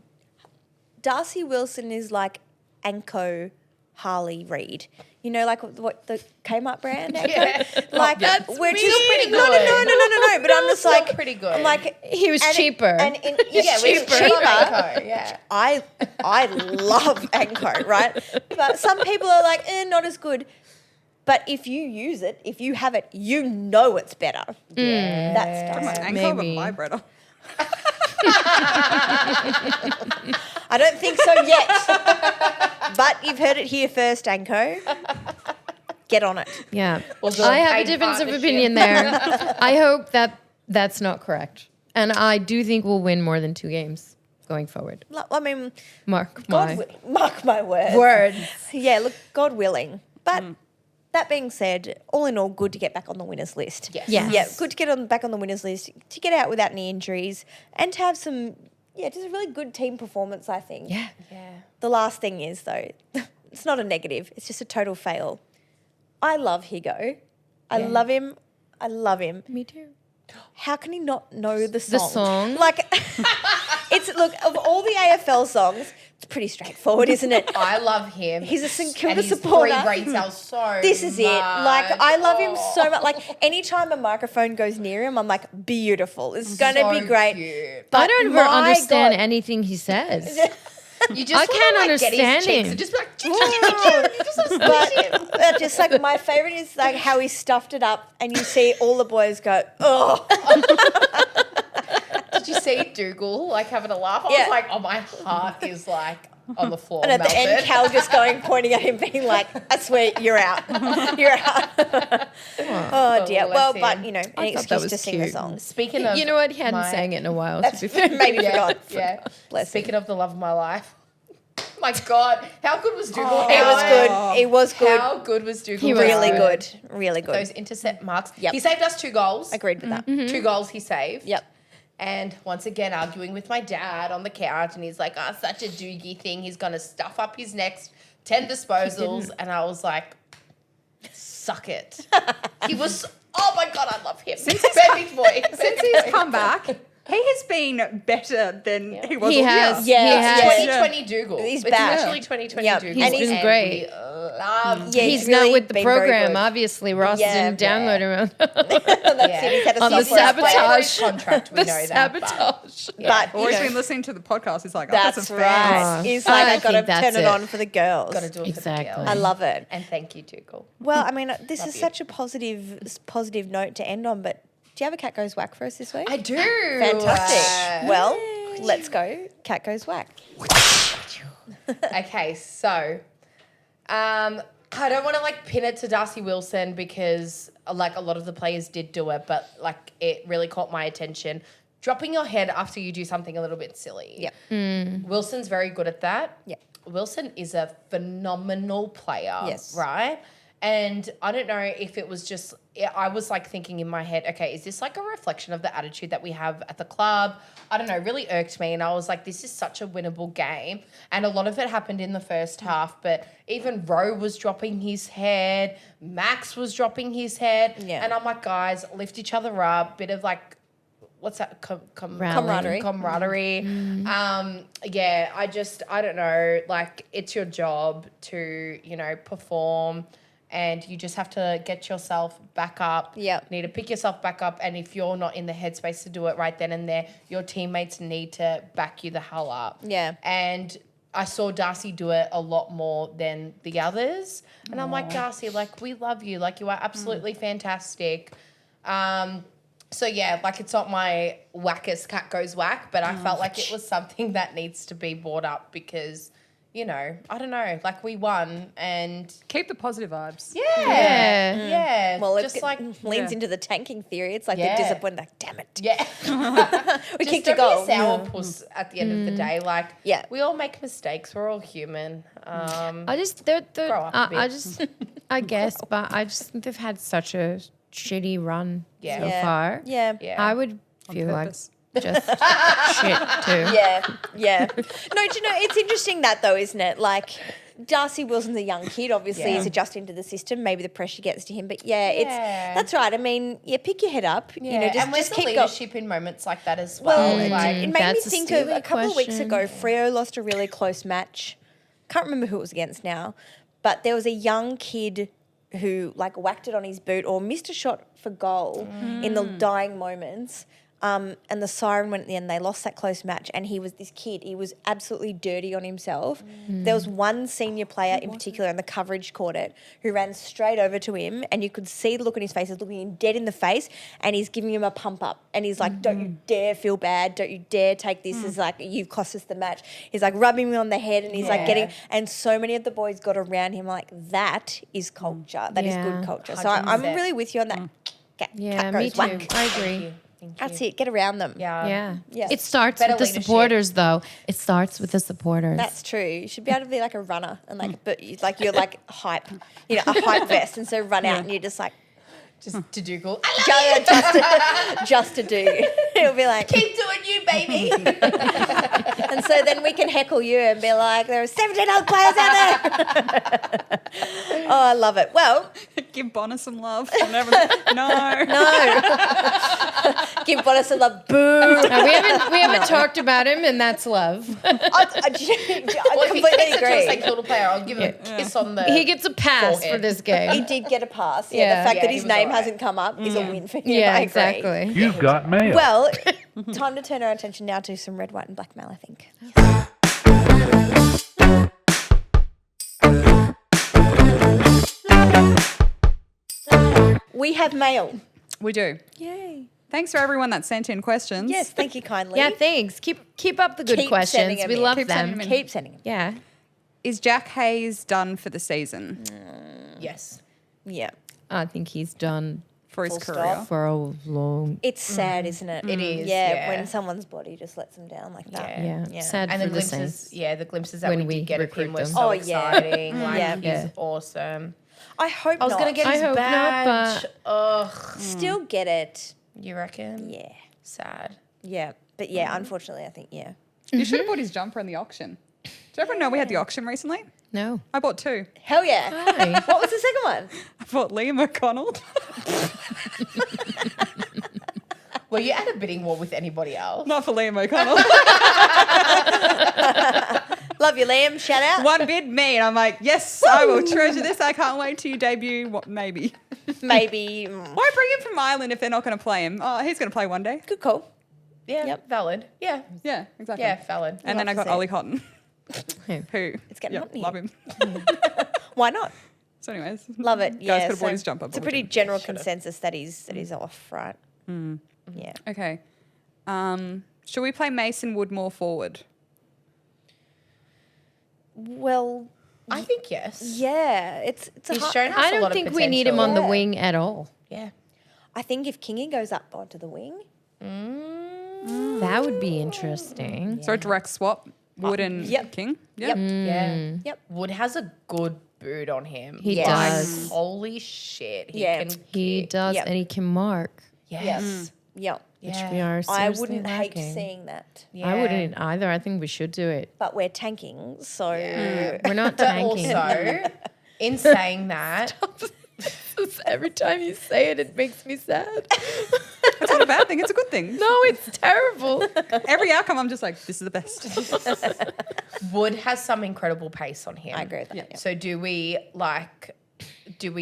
Darcy Wilson is like Anko Harley Reid. You know, like what the Kmart brand? Anko? Yeah. Like That's we're pretty just good. No. But I'm just Still like pretty good. I'm like He was and- cheaper. And yeah, we're cheaper. Yeah. I love Anko, right? But some people are like, not as good. But if you use it, if you have it, you know it's better. Yeah. That's I'm Darcy. like, Anchor of a Maybe. vibrator. I don't think so yet. But you've heard it here first, Anko. Get on it. Yeah. Was a I have a paid difference of partnership. opinion there. I hope that that's not correct. And I do think we'll win more than 2 games going forward. I mean, Mark my mark my words. words. Yeah, look, God willing. But that being said, all in all, good to get back on the winners list. Yes. Yes. Yeah, good to get back on the winners list, to get out without any injuries, and to have some, just a really good team performance, I think. Yeah. Yeah. The last thing is, though, it's not a negative. It's just a total fail. I love Higo. I love him. I love him. Me too. How can he not know the song? song? Like, look, of all the AFL songs, it's pretty straightforward, isn't it? I love him. He's a St And Kilda his supporter. free rates are so This is it. Like, I love him much. so much. Like, anytime a microphone goes near him, I'm like, beautiful. It's going to So be great. cute. But I don't ever my understand God- anything he says. You just I wanna, can't like, get his understand cheeks him. and just be like, you just wanna squish him. But just like my favorite is like how he stuffed it up, and you see all the boys go, oh. Did you see Dougal like having a laugh? I Yeah. was like, oh, my heart is like on the floor. And at the end, melted. Cal just pointing at him, being like, I swear, you're out. You're out. Oh, dear. bless Well, him. but, an thought that excuse was to sing the cute. song. Speaking of, You know what? He hadn't sang it in a while. To be fair. Maybe forgot. Yeah. Bless Speaking of the love of my life. My God, how good was Dougal? It was good. It was good. How good was Dougal? He was Really good. good. Really good. Those intercept marks. Yep. He saved us 2 goals. Agreed with that. 2 goals he saved. Yep. And once again, arguing with my dad on the couch, and he's like, "Oh, such a doogie thing. He's gonna stuff up his next 10 disposals." And I was like, "Suck it." He was. Oh my God, I love him. Perfect boy. Since he's come back, he has been better than he was He all has. year. Yeah. He has. 2020 Dougal. He's it's back. literally 2020 Yep. Dougal. And he's been And great. we love Yeah, He's really not with the been very program, good. obviously. Ross Yeah. didn't download him. That's it. He's had a On the software upgrade. sabotage. contract, we The know that. but- sabotage. But, Always been listening to the podcast. He's like, that's some right. fans. He's like, I I got to think that's turn it it. on for the girls. Got to do it Exactly. for the girls. I love it. And thank you, Dougal. Well, I mean, this Love is you. such a positive note to end on, but do you have a cat goes whack for us this week? I do. Fantastic. Well, let's go. Cat goes whack. Okay, so I don't want to pin it to Darcy Wilson because a lot of the players did do it, but it really caught my attention. Dropping your head after you do something a little bit silly. Yeah. Wilson's very good at that. Yeah. Wilson is a phenomenal player. Yes. Right? And I don't know if it was just, I was thinking in my head, okay, is this a reflection of the attitude that we have at the club? I don't know, it really irked me. And I was like, this is such a winnable game. And a lot of it happened in the first half, but even Rowe was dropping his head, Max was dropping his head. Yeah. And I'm like, guys, lift each other up, bit of what's that? Camaraderie. Camaraderie. Yeah, I don't know. It's your job to, perform, and you just have to get yourself back up. Yep. You need to pick yourself back up, and if you're not in the headspace to do it right then and there, your teammates need to back you the hell up. Yeah. And I saw Darcy do it a lot more than the others. And I'm like, Darcy, we love you. You are absolutely fantastic. So yeah, it's not my wackest cat goes whack, but I felt like it was something that needs to be brought up because, I don't know, we won and Keep the positive vibes. yeah. Well, just it leans into the tanking theory. It's like Yeah. the disappointed, damn it. yeah. We Just kicked a don't be goal. a sourpuss at the end of the day. Yeah. we all make mistakes. We're all human. I just, Grow up a bit. I guess, but I just think they've had such a shitty run Yeah. so Yeah. far. Yeah. Yeah. I would feel like purpose. just shit too. Yeah. No, do you know, it's interesting that though, isn't it? Darcy Wilson's a young kid, obviously, Yeah. he's adjusting to the system. Maybe the pressure gets to him, but it's Yeah. that's right. I mean, pick your head up. Yeah. Just, and where's just the keep going. leadership in moments like that as well? Well, it made me That's a think of silly a couple of weeks question. ago, Freo lost a really close match. Can't remember who it was against now, but there was a young kid who whacked it on his boot or missed a shot for goal in the dying moments. And the siren went at the end. They lost that close match, and he was absolutely dirty on himself. There was one senior player in particular, and the coverage caught it, who ran straight over to him, and you could see the look on his face. He's looking him dead in the face, and he's giving him a pump up, and he's like, "Don't you dare feel bad! Don't you dare take this as you've cost us the match." He's rubbing me on the head, and he's getting. And so many of the boys got around him that is culture. That is Yeah. good culture. So I'm 100%. really with you on that. Cat Yeah, me goes too. whack. I agree. That's it. Get around them. Yeah. Yeah. Yeah. It starts Better with the leadership. supporters, though. It starts with the supporters. That's true. You should be able to be like a runner and but you're hype, a hype vest, and so run out and you're just Just to Dougal. just to do. It'll be like, Keep doing you, baby. and so then we can heckle you and be like, there are 17 other players out there. Oh, I love it. Well, Give Bonner some love. No. give Bonner some love. Boo. No, we haven't talked about him, and that's love. I Well, if he completely takes it to a agree. St Kilda player, I'll give him a kiss on the. He gets a pass Forehead. for this He game. did get a pass. Yeah. The fact Yeah, that he his was name alright. hasn't come up is a win for him. Yeah, I agree. exactly. You've got mail. Well, time to turn our attention now to some red, white, and black mail, I think. We have mail. We do. Yay. Thanks for everyone that sent in questions. Yes, thank you kindly. Yeah, thanks. Keep up the good Keep questions. sending 'em We in. love Keep sending them. 'em in. Keep sending them. Yeah. Is Jack Hayes done for the season Yes. Yeah. I think he's done for his Full career? stop. for a long. It's sad, isn't it? It is, Yeah, yeah. when someone's body just lets them down like that. Yeah. Sad And for the the glimpses, Saints. the glimpses that When we we did get of recruit him were them. so Oh, yeah. exciting. Like, Yeah. he's Yeah. awesome. I hope I was going to get I his hope not, badge. but- Ugh. Still get it. You reckon? Yeah. Sad. Yeah. But yeah, unfortunately, I think, yeah. You should have bought his jumper in the auction. Did everyone know we had the auction recently? No. I bought 2. Hell yeah. Hi. What was the second one? I bought Liam O'Connell. Were you at a bidding war with anybody else? Not for Liam O'Connell. Love you, Liam. Shout out. One bid me, and I'm like, yes, I will treasure this. I can't wait till you debut. What, maybe. Maybe. Why bring him from Ireland if they're not going to play him? Oh, he's going to play one day. Good call. Yeah. Yep. Valid. Yeah. Yeah, exactly. Yeah, valid. And then I got Love to see Ollie Cotton, Hey. who It's getting hot in here. love him. Why not? So, anyways, Love it. Guys Yeah. could have bought his jumper. It's a but we pretty didn't. general consensus that he's off, right? Yeah. Okay. Should we play Mason Wood more forward? Well, I think yes. yeah. It's a He's hard, shown us I a don't lot think of we need him on the Yeah. wing at all. Yeah. I think if Kingy goes up onto the wing, That would be interesting. So a direct swap, Wood and Yep. King? Yep. Yeah. Yep. Wood has a good boot on him. He Yes. does. Holy shit. He Yeah. can He kick. does, Yep. and he can mark, Yes. Yep. which Yeah. we are I seriously wouldn't hate lacking. seeing that, Yeah. I wouldn't either. I think we should do it. but we're tanking, so We're not But tanking. also, in saying that, Every time you say it, it makes me sad. It's not a bad thing. It's a good thing. No, it's terrible. Every outcome, I'm just like, this is the best. Wood has some incredible pace on him. I agree with that. Yeah. So do we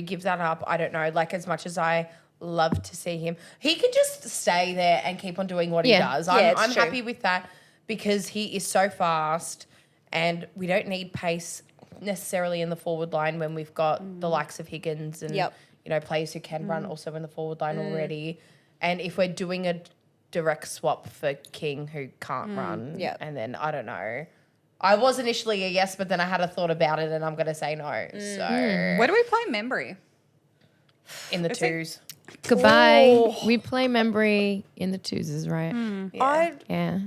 give that up? I don't know. Like, as much as I love to see him, he can just stay there and keep on doing what he Yeah. does. Yeah, it's I'm true. happy with that because he is so fast and we don't need pace necessarily in the forward line when we've got the likes of Higgins and Yep. players who can run also in the forward line already. And if we're doing a direct swap for King who can't run, Yep. and then I don't know. I was initially a yes, but then I had a thought about it and I'm going to say no. So Where do we play Membry? in the Is it- twos. Goodbye. Oh. We play Membry in the twos, is right? I Yeah.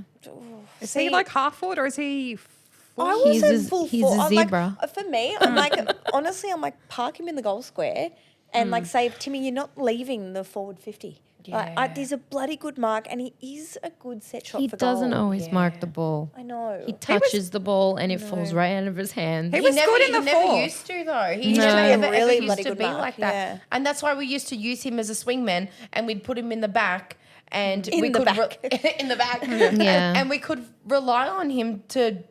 Is see, he like half forward or is he I He's was a- in full he's forward. a I'm like, zebra. for me, I'm like, honestly, I'm like, park him in the goal square and like say, Timmy, you're not leaving the forward 50. Like, Yeah. there's a bloody good mark and he is a good set shot He for doesn't goal. always mark the ball. I know. He touches the ball and it falls right out of his hands. He was good in the never fourth. used to though. He No. never Really ever bloody used to good be mark, like that. yeah. And that's why we used to use him as a swingman and we'd put him in the back and In we the could back. in the back. Yeah. And we could rely on him to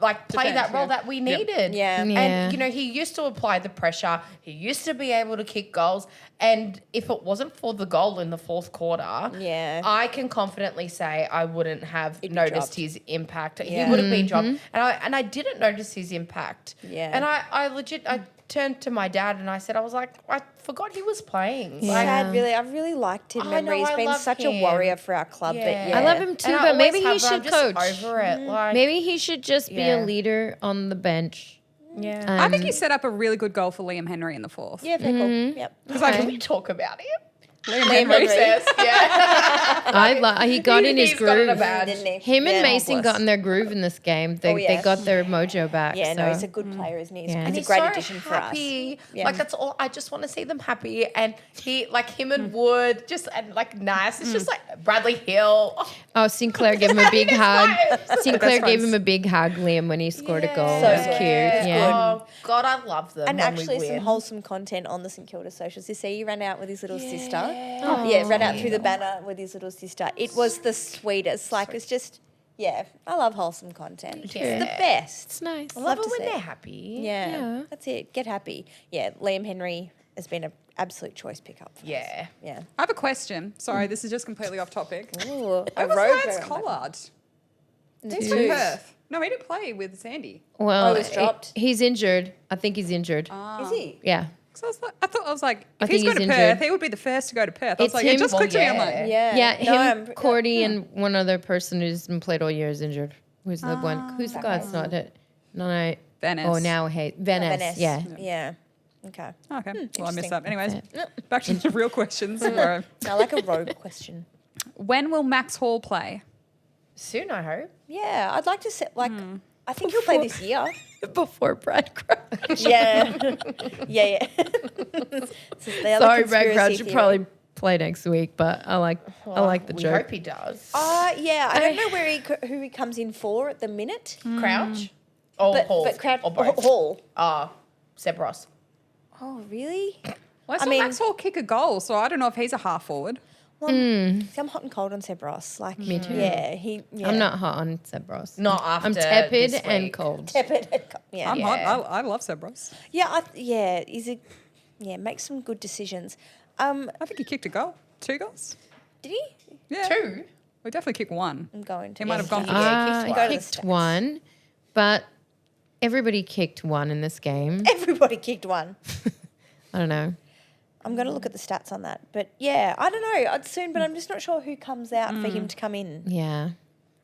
like play Defend, that role yeah. that we Yep. needed. Yeah. Yeah. And he used to apply the pressure. He used to be able to kick goals. And if it wasn't for the goal in the fourth quarter, Yeah. I can confidently say I wouldn't have be noticed dropped. his impact. Yeah. He would have been dropped. And I didn't notice his impact. Yeah. And I legit turned to my dad and I said, I forgot he was playing. Yeah. Like, Sad, really. I really liked him. I know, He's I been love such a him. warrior for our club. But yeah. I love him too, and I but always maybe he have, but I'm should just coach. over it. Like, Maybe he should just be Yeah. a leader on the bench. yeah. I think he set up a really good goal for Liam Henry in the fourth. Yeah, very cool. Yep. Can we talk about him? Liam Liam Henry. Henry. Yeah. He got in his He's got in a groove. badge. Didn't he? Him and Yeah. Mason bless. got in their groove in this game. They, Oh, yeah. they got their mojo back. Yeah, no, so. he's a good player, isn't he? He's, Yeah. he's a He's great so addition for us. happy. Yeah. Like that's all. I just want to see them happy, and he like him and Wood just and like nice. It's just like Bradley Hill. Oh, Sinclair gave him a big hug. Sinclair Best gave friends. him a big hug, Liam, when he scored a goal. So It was good. cute. Yeah. Oh God, I love them. And when actually, we some win. wholesome content on the St Kilda socials. You see, he ran out with his little sister. Yeah, ran out through the banner with his little sister. It was the sweetest. Like, it's just, yeah, I love wholesome content. It's the best. It's nice. I love love to it when see they're it. happy. Yeah, that's it. Get happy. Yeah, Liam Henry has been an absolute choice pickup for us. Yeah. Yeah. I have a question. Sorry, this is just completely off topic. Ooh, Where a was road Lance bearer. Collard? He's Twos. from Perth. No, he didn't play with Sandy. Well, Oh, he was dropped? he's injured. I think he's injured. Is he? Yeah. So I thought if I he's think going to he's Perth, injured. he would be the first to go to Perth. I was It's like, it him. just clicked to me. I'm like, Yeah. Yeah, No, him, I'm- Cordy, and one other person who's been played all year is injured. Who's the one? Who's the guy that's not it? No. Venice. Oh, now Venice. Yeah. Yeah. Okay. okay. Well, I interesting. missed that. Anyways, back to the real questions. Bro. I like a rogue question. When will Max Hall play? Soon, I hope. Yeah, I'd like to set I think he'll play this year. Before Brad Crouch. Yeah. yeah. This is the other Sorry, Brad conspiracy Crouch should theory. probably play next week, but I like the We joke. hope he does. Yeah, I don't know who he comes in for at the minute. Crouch? Or Hall? But Crouch or both? Hall. Seb Ross. Oh, really? Well, I saw mean- Max Hall kick a goal, so I don't know if he's a half forward. Well, see, I'm hot and cold on Seb Ross. Like, Me too. Yeah, yeah. I'm not hot on Seb Ross. Not after I'm tepid this and week. cold. Tepid and cold. Yeah. I'm hot. I love Sebros. Yeah, makes some good decisions. I think he kicked a goal. 2 goals. Did he? Yeah. 2? We definitely kicked 1. I'm going to. He might have gone for Yeah, I Go to the kicked stats. one, but everybody kicked one in this game. Everybody kicked one. I don't know. I'm going to look at the stats on that. But yeah, I don't know. I'd soon, but I'm just not sure who comes out for him to come in. Yeah.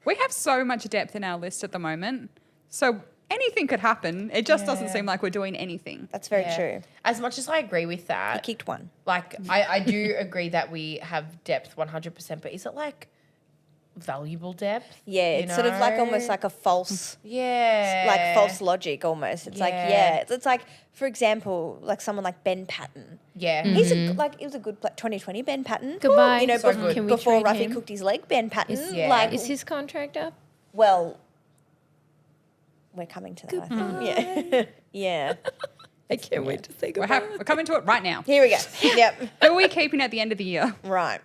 We have so much depth in our list at the moment. So anything could happen. It just doesn't seem like we're doing anything. That's very Yeah. true. As much as I agree with He that, kicked one. like I do agree that we have depth 100%, but is it like valuable depth? Yeah, You it's sort of like know? almost like a false, Yeah. like false logic almost. It's like, Yeah. it's like, for example, like someone like Ben Patton. Yeah. He's a was a good 2020 Ben Patton. Goodbye. You know, So good. Can we before trade Ruffy him? cooked his leg, Ben Patton. Yeah. Like, Is his contract up? well, we're coming to that. I think. Yeah, yeah. I can't wait to say We're coming to it right now. Here we go. Yep. Who are we keeping at the end of the year? Right.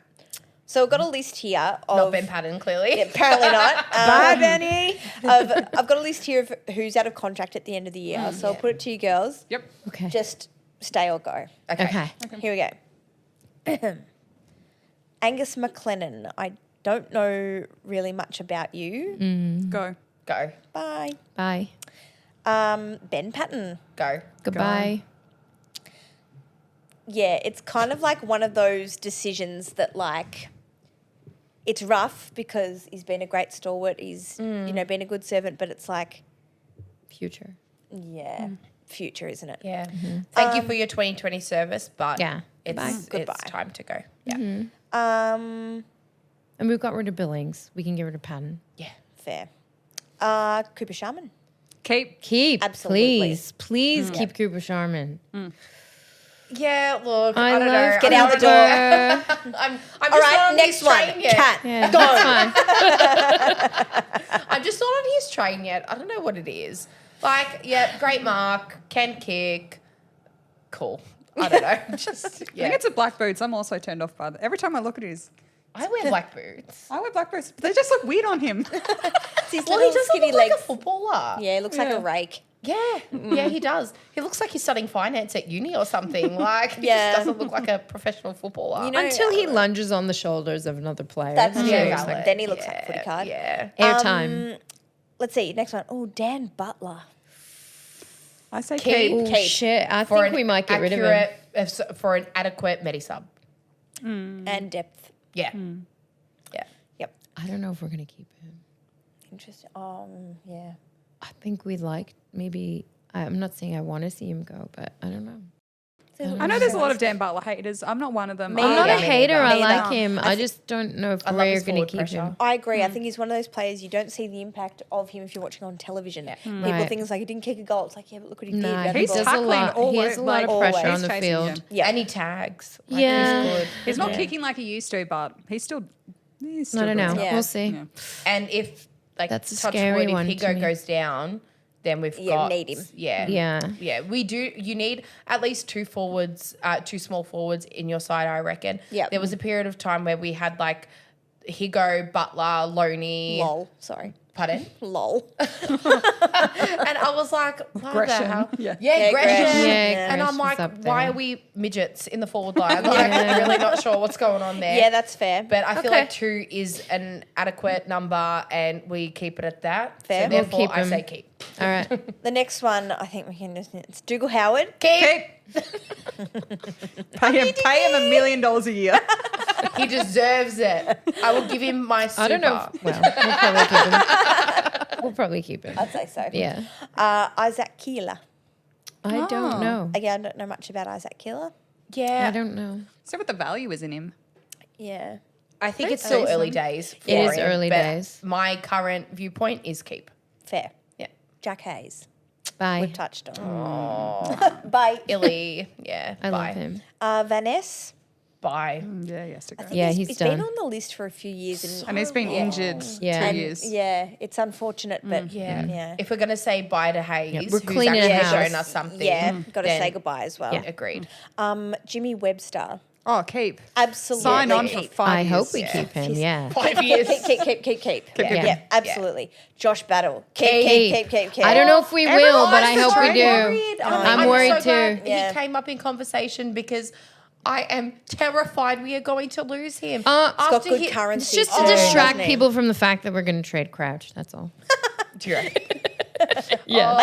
So I've got a list here of Not Ben Patton, clearly. apparently not. Bye, Benny. I've got a list here of who's out of contract at the end of the year. So I'll put it to you girls. Yep. Okay. Just stay or go. Okay. Here we go. Angus McLennan. I don't know really much about you. Go. Go. Bye. Bye. Ben Patton. Go. Goodbye. Yeah, it's kind of like one of those decisions that like it's rough because he's been a great stalwart. He's been a good servant, but it's like Future. future, isn't it? Yeah. Thank you for your 2020 service, but Yeah. it's Goodbye. time to go. Yeah. And we've got rid of Billings. We can get rid of Patton. Yeah. Fair. Cooper Sharman. Keep. Absolutely. Please keep Cooper Sharman. Yeah, look, I I don't love know. Get I out the don't know. door. I'm All just not right, on next his one. train yet. Cat. Yeah, that's fine. I'm just not on his train yet. I don't know what it is. Like, yeah, great mark, can kick, cool. I don't know. Just I think yeah. it's a black boots. I'm also turned off by that. Every time I look at his, I wear black boots. I wear black boots. But they just look weird on him. It's his Well, little he doesn't skinny look like legs. a footballer. Yeah, he looks like a rake. Yeah, yeah, he does. He looks like he's studying finance at uni or something. Like, he Yeah. just doesn't look like a professional footballer. You know, Until he lunges on the shoulders of another player. That's Then true. he looks like Then he looks like a footy card. Yeah. airtime. Let's see. Next one. Oh, Dan Butler. I say Keep. keep. Oh, Kate. shit. I think we might get rid of him. For an adequate medi-sub. And depth. Yeah. Yeah. Yep. I don't know if we're going to keep him. Interesting. Yeah. I think we'd like maybe, I'm not saying I want to see him go, but I don't know. I know there's a lot of Dan Butler haters. I'm not one of them. Me I'm not a neither. hater. I Me like neither. him. I just don't know if I love we're his going to forward keep pressure. him. I agree. I think he's one of those players you don't see the impact of him if you're watching on television. People Right. think it's like he didn't kick a goal. It's like, yeah, but look what he No, did. He's does a tackling lot. He always, has a lot of like, pressure always on the chasing field. him. Yeah. And he tags. Like, Yeah. He's good. He's not Yeah. kicking like he used to, but he's still I don't doing know. it. Yeah. We'll see. Yeah. And if, like, That's a touch scary wood, one if to Higo me. goes down, then we've Yeah, got... need him. Yeah. Yeah. Yeah, we do. You need at least two forwards, two small forwards in your side, I reckon. Yep. There was a period of time where we had, like, Higo, Butler, Loney. Lol. Sorry. Pardon? Lol. And I was like, why Aggression. the hell? Yeah. Yeah, aggression. Yeah, And I'm like, aggression's up why there. are we midgets in the forward line? Like, I'm really not sure what's going on there. Yeah, that's fair. But I feel Okay. like 2 is an adequate number and we keep it at that. Fair. So We'll therefore, keep I him. say keep. All right. The next one, I think we can just, it's Dougal Howard. Keep. Pay him $1 million a year. He deserves it. I will give him my super. I don't know. Well, we'll probably keep him. We'll probably keep him. I'd say so. Yeah. Isaac Keeler. I don't know. Again, I don't know much about Isaac Keeler. Yeah. I don't know. So what the value is in him? Yeah. I think it's still early days. For It is him, early but days. My current viewpoint is keep. Fair. Yeah. Jack Hayes. Bye. We've touched on. Bye. Illy. Yeah. I bye. love him. Vanessa. Bye. Yeah, he has to go. Yeah, he's he's done. been on the list for a few years. And he's been injured Yeah. 2 years. Yeah, it's unfortunate, but Yeah. yeah. If we're going to say bye to Hayes, We're who's cleaning actually house. shown us something. Yeah, got to then- say goodbye as well. Yeah. Agreed. Jimmy Webster. Oh, keep. Absolutely. Sign on for keep. 5 I years. hope we keep him. Yeah. 5 years. Keep. Yeah. Absolutely. Josh Battle. Keep. Keep. I don't know if we will, but I hope we do. Worried. I'm worried so glad too. Yeah. He came up in conversation because I am terrified we are going to lose him. He's got After good he- currency. It's just to too, distract doesn't he? people from the fact that we're going to trade Crouch. That's all. Do you reckon? Yeah.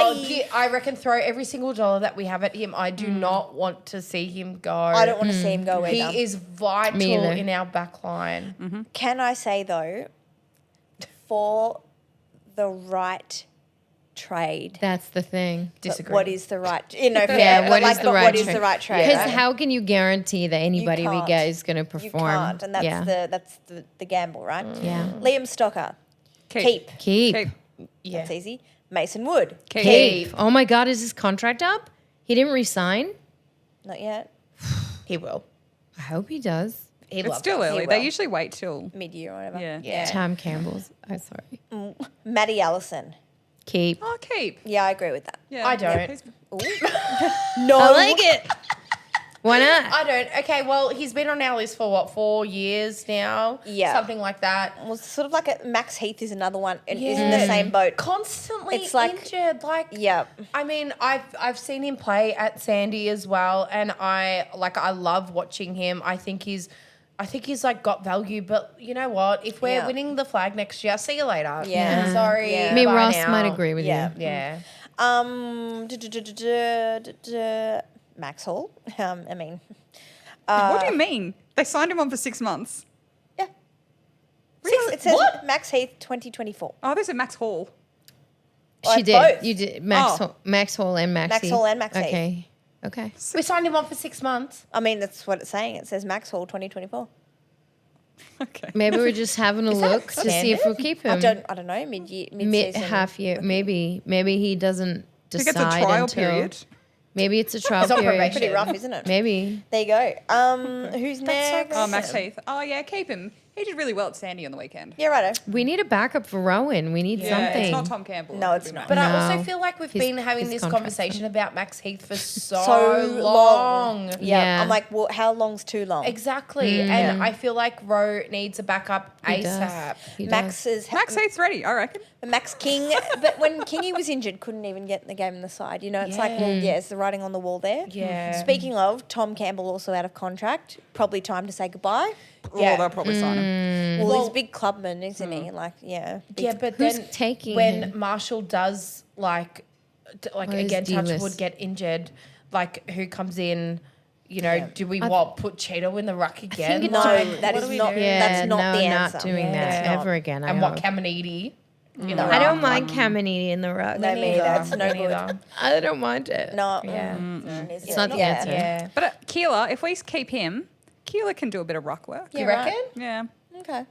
I reckon throw every single dollar that we have at him. I do not want to see him go. I don't want to see him go He either. is vital Me either. in our back line. Can I say though, for the right trade. That's the thing. But Disagree. what is the right? You know, fair, Yeah, but what like, is the but right what is trade? the right trade? Because right? how can you guarantee that anybody we can't. get is going to perform? You can't, and that's yeah. the gamble, right? Yeah. Liam Stocker, keep. Keep. Keep. Yeah. That's easy. Mason Wood, Keep. Oh my God, is his contract up? He didn't resign? not yet. He will. I hope he does. He It's loves still us. early. He They will. usually wait till. Mid-year or whatever. Yeah. Yeah. Tam Campbell's. I'm sorry. Maddie Allison. Keep. Oh, keep. Yeah, I agree with that. Yeah. I don't. He's- No, I like it. Why not? I don't. Okay, well, he's been on our list for what, 4 years now? Yeah. Something like that. Well, sort of like Max Heath is another one, and is in Yeah. the same boat. Constantly It's like- injured. Like, Yeah. I mean, I've seen him play at Sandy as well, and I love watching him. I think he's like got value, but you know what? If we're Yeah. winning the flag next year, see you later. Yeah. Sorry. Yeah. I mean, bye Ross now. might agree with Yeah. you. Yeah. Max Hall. I mean, what do you mean? They signed him on for 6 months. yeah. Really? It says What? Max Heath 2024. Oh, there's a Max Hall. She did. both. You did. Max, Oh. Max Hall and Maxie. Max Hall and Max Heath. Okay. Okay. We signed him on for 6 months. I mean, that's what it's saying. It says Max Hall 2024. Okay. Maybe we're just having a that look to see if we'll keep him. I don't know. Mid Mid season. half year. Maybe he doesn't I think decide it's a trial until. period. Maybe it's a trial He's on period. probation. Pretty rough, isn't it? Maybe. There you go. Who's next? Oh, Max Heath. Oh, yeah, keep him. He did really well at Sandy on the weekend. Yeah, righto. We need a backup for Rowan. We need Yeah, something. it's not Tom Campbell. No, it's not. But I No. also feel like we've His- been having his this contract's conversation about Max Heath for so, So long. Yeah. Yeah. I'm like, well, how long's too long? Exactly. And I feel like Rowe needs a backup He does. ASAP. He Max does. is Max Heath's ready, I reckon. Max King, but when Kingy was injured, couldn't even get in the game in the side. You know, it's like, well, yeah, it's the writing on the wall there. Yeah. Speaking of, Tom Campbell also out of contract. Probably time to say goodbye. Yeah. Oh, they'll probably sign him. Well, he's a big clubman, isn't he? Like, yeah. big- Yeah, but Who's then taking when him? Marshall does like What is again, touch D-list? wood, get injured, like who comes in? You know, do we put Cheeto in the ruck again? it's No, What that What is do we not. do? Yeah, That's not no, the not answer. doing Yeah. that It's not. ever again. And what Caminiti? You know, I don't mind Caminiti in the rug. No, me, that's no good. I don't mind it. No, Yeah. it's not the yeah. answer. Yeah. But Keeler, if we keep him, Keeler can do a bit of ruck work. Yeah, You right. reckon? Yeah. Okay.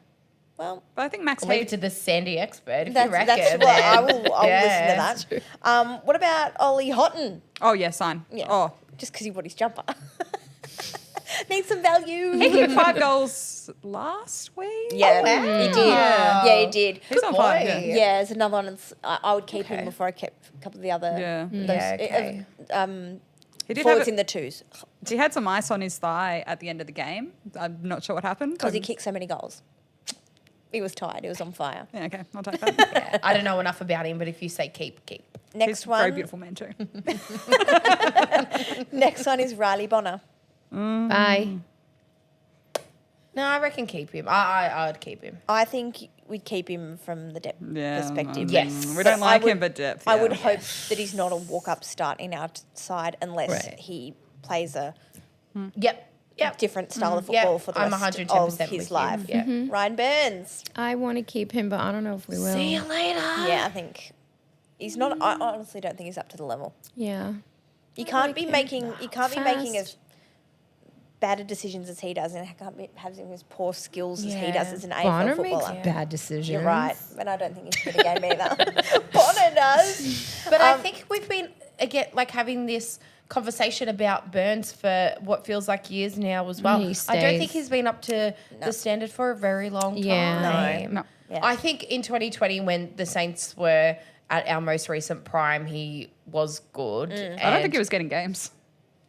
Well, But I think Max Leave it Heath. to the Sandy expert if that's you reckon. what I will. I'll Yeah. listen to that. What about Ollie Houghton? Oh, yeah, sign. Yeah. Oh. Just because he bought his jumper. Needs some value. He kicked 5 goals last week. Yeah, wow. he did. Yeah, he did. He's on boy. fire. Yeah, Yeah. there's another one. I would keep Okay. him before I kept a couple of the other. Yeah. Those, Yeah, okay. He did forwards have in the twos he had some ice on his thigh at the end of the game. I'm not sure what happened. because he kicked so many goals. He kicked so many goals. He kicked so many goals. Yeah. He He was tired. He was on fire. Yeah, okay, I'll take that. I don't know enough about him, but if you say keep. Next He's one. a very beautiful man too. Next one is Riley Bonner. Bye. No, I reckon keep him. I'd keep him. I think we'd keep him from the depth perspective. Yes. We don't But like him, but depth. I yeah. would hope that he's not a walk-up start in our side unless Right. he plays a Yep. different style of Yep. football for the I'm rest 110% of his with you. life. Yeah. Ryan Burns. I want to keep him, but I don't know if we will. See you later. Yeah, I think he's not. I honestly don't think he's up to the level. Yeah. You can't be making. You can't be making as Fast. bad decisions as he does, and can't be having as poor skills as he does Yeah. as an AFL Bonner makes footballer. bad decisions. You're right, but I don't think he's good at game either. Bonner does. But I think we've been again like having this conversation about Burns for what feels like years now as well. He I don't stays. think he's been up to the standard for a very long time. Yeah. No. Yeah. I think in 2020 when the Saints were at our most recent prime, he was good. I don't think he was getting games.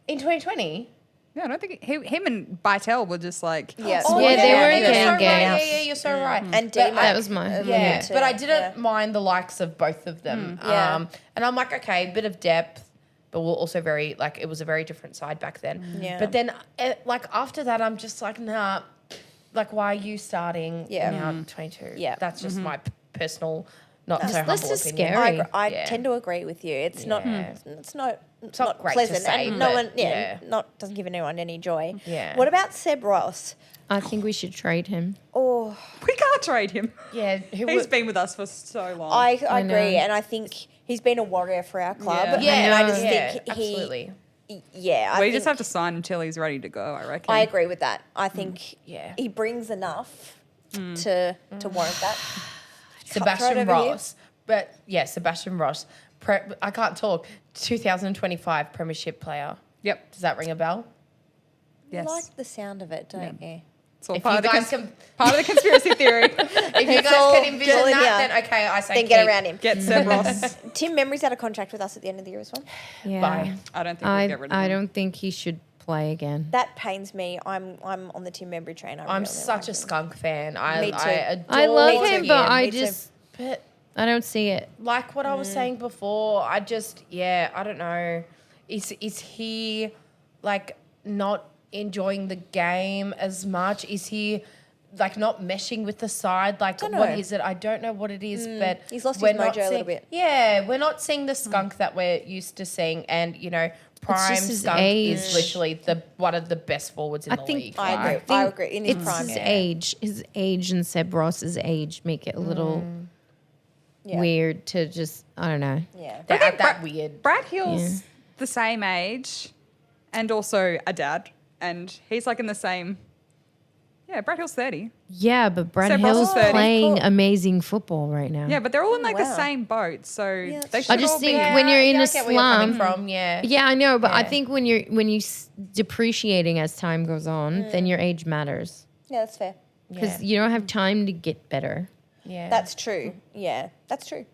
in 2020. Yeah, I don't think him and Bytel were just like. Yeah. Oh, yeah, they weren't you're getting so right. games. Yeah, you're so right. And But D-Mac. That was my- Yeah, too. but I didn't Yeah. mind the likes of both of them. Yeah. And I'm like, okay, a bit of depth, but we're also very like it was a very different side back then. Yeah. But then like after that, I'm just like, nah. Like, why are you starting? Yeah. Now 22. Yeah. That's just my personal, not so This humble is opinion. scary. I Yeah. tend to agree with you. It's not. It's not. It's not not great to pleasant, say, and no but one. Yeah, yeah. not doesn't give anyone any joy. Yeah. What about Seb Ross? I think we should trade him. Oh, We can't trade him. Yeah. Who He's would, been with us for so long. I I agree, know. and I think he's been a warrior for our club. Yeah. and I I just know. think absolutely. Yeah, I we think just have to sign him till he's ready to go, I reckon. I agree with that. I think Yeah. he brings enough to warrant that. Sebastian Cutthroat over here. Ross. But yeah, Sebastian Ross. I can't talk. 2025 Premiership player. Yep. Does that ring a bell? Yes. You like the sound of it, don't you? It's all If part you of, the guys can, part of the conspiracy theory. if you It's guys all- can envision all in that, here. then okay, I say Then get keep. around him. Get Seb Ross. Tim Memory's out of contract with us at the end of the year as well. Yeah. Bye. I don't think we'll get rid of him. I don't think he should play again. That pains me. I'm on the Tim Memory train. I'm such a skunk fan. Me too. I adore I love Me him, too. but I Me too. just But I don't see it. like what I was saying before, I just I don't know. Is he like not enjoying the game as much? Is he like not meshing with the side? Like Don't what know. is it? I don't know what it is, but He's lost his we're not mojo a little seeing- bit. Yeah, we're not seeing the skunk that we're used to seeing, and prime just his skunk is age. literally one of the best forwards in I the think- league. I agree. Like, I agree. In his It's prime. his age and Seb Ross's age make it a little Yeah. weird to just I don't know. Yeah. They I think act that weird. Brad Hill's the same age and also a dad. And he's like in the same. Yeah, Brad Hill's 30. Yeah, but Brad Seb Ross is Hill's 30. playing Cool. amazing football right now. Yeah, but they're all in like the wow. same boat. So that's they true. should I just all think be. when you're in I a get where you're coming slump. from, yeah. Yeah, I know, but I Yeah. think when you depreciating as time goes on, then your age matters Yeah, that's fair. because Yeah. you don't have time to get better. Yeah. That's true. Yeah, that's true.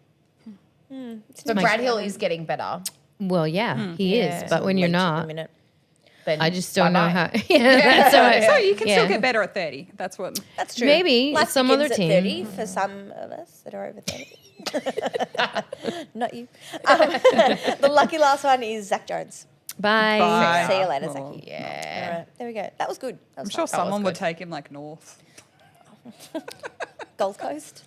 but my- Brad Hill is getting better. Well, yeah, he Yeah. is, but when you're Leech at the not, minute. Then I just don't know bye-bye. how. Yeah, that's how So I, you can yeah. still get better at 30. That's what. That's true. Maybe Life some other begins at team. 30 for some of us that are over 30. Not you. The lucky last one is Zach Jones. Bye. Bye. See you later, Oh. Zachy. Yeah. All right, there we go. That was good. That I'm was sure fun. someone would good. take him like north. Gold Coast.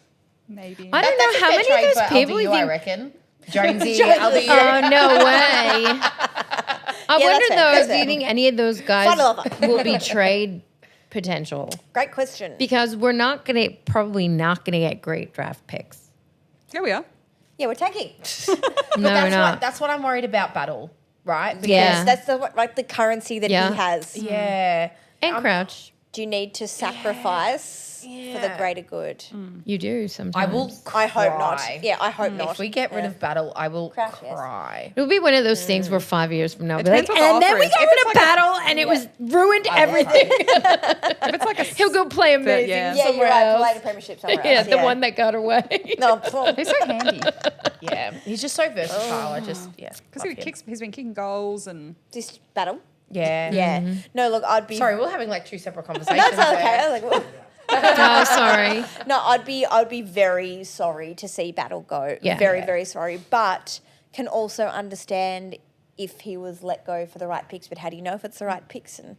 Maybe. I don't That's know a how fair many trade of for those people LDU, you I think. reckon. Jonesy, Jonesy. LDU. Oh no way! I Yeah, wonder that's fair, though that's if you fair. think any of those Final guys offer. will be trade potential Great question. because we're probably not gonna get great draft picks. Here we are. Yeah, we're taking. No, we're not. That's what I'm worried about, Battle, right? Because, Yeah. That's the currency that Yeah. he has. Yeah. And Crouch, Do you need to sacrifice for the Yeah. greater good? you do sometimes. I will I hope not. cry. Yeah, I hope not. If we get rid Yeah. of Battle, I will Crash, yes. cry. It'll be one of those things where 5 years from now, It we'll be like, depends what the and then offer we is. got If rid it's of like a- Battle, and it was ruined everything. If it's like a. He'll go play amazing yeah. Yeah, you're somewhere right. else. Play the premiership somewhere Yeah, else. the one that got away. No, pfft. He's so handy Yeah. He's just so versatile. I just, because love him. he's been kicking goals and. Just battle. Yeah. Yeah. No, look, I'd be. Sorry, we're having like two separate conversations. That's okay. there. I was like, Oh, sorry. No, I'd be very sorry to see Battle go. Yeah. Very, very sorry. But can also understand if he was let go for the right picks. But how do you know if it's the right picks and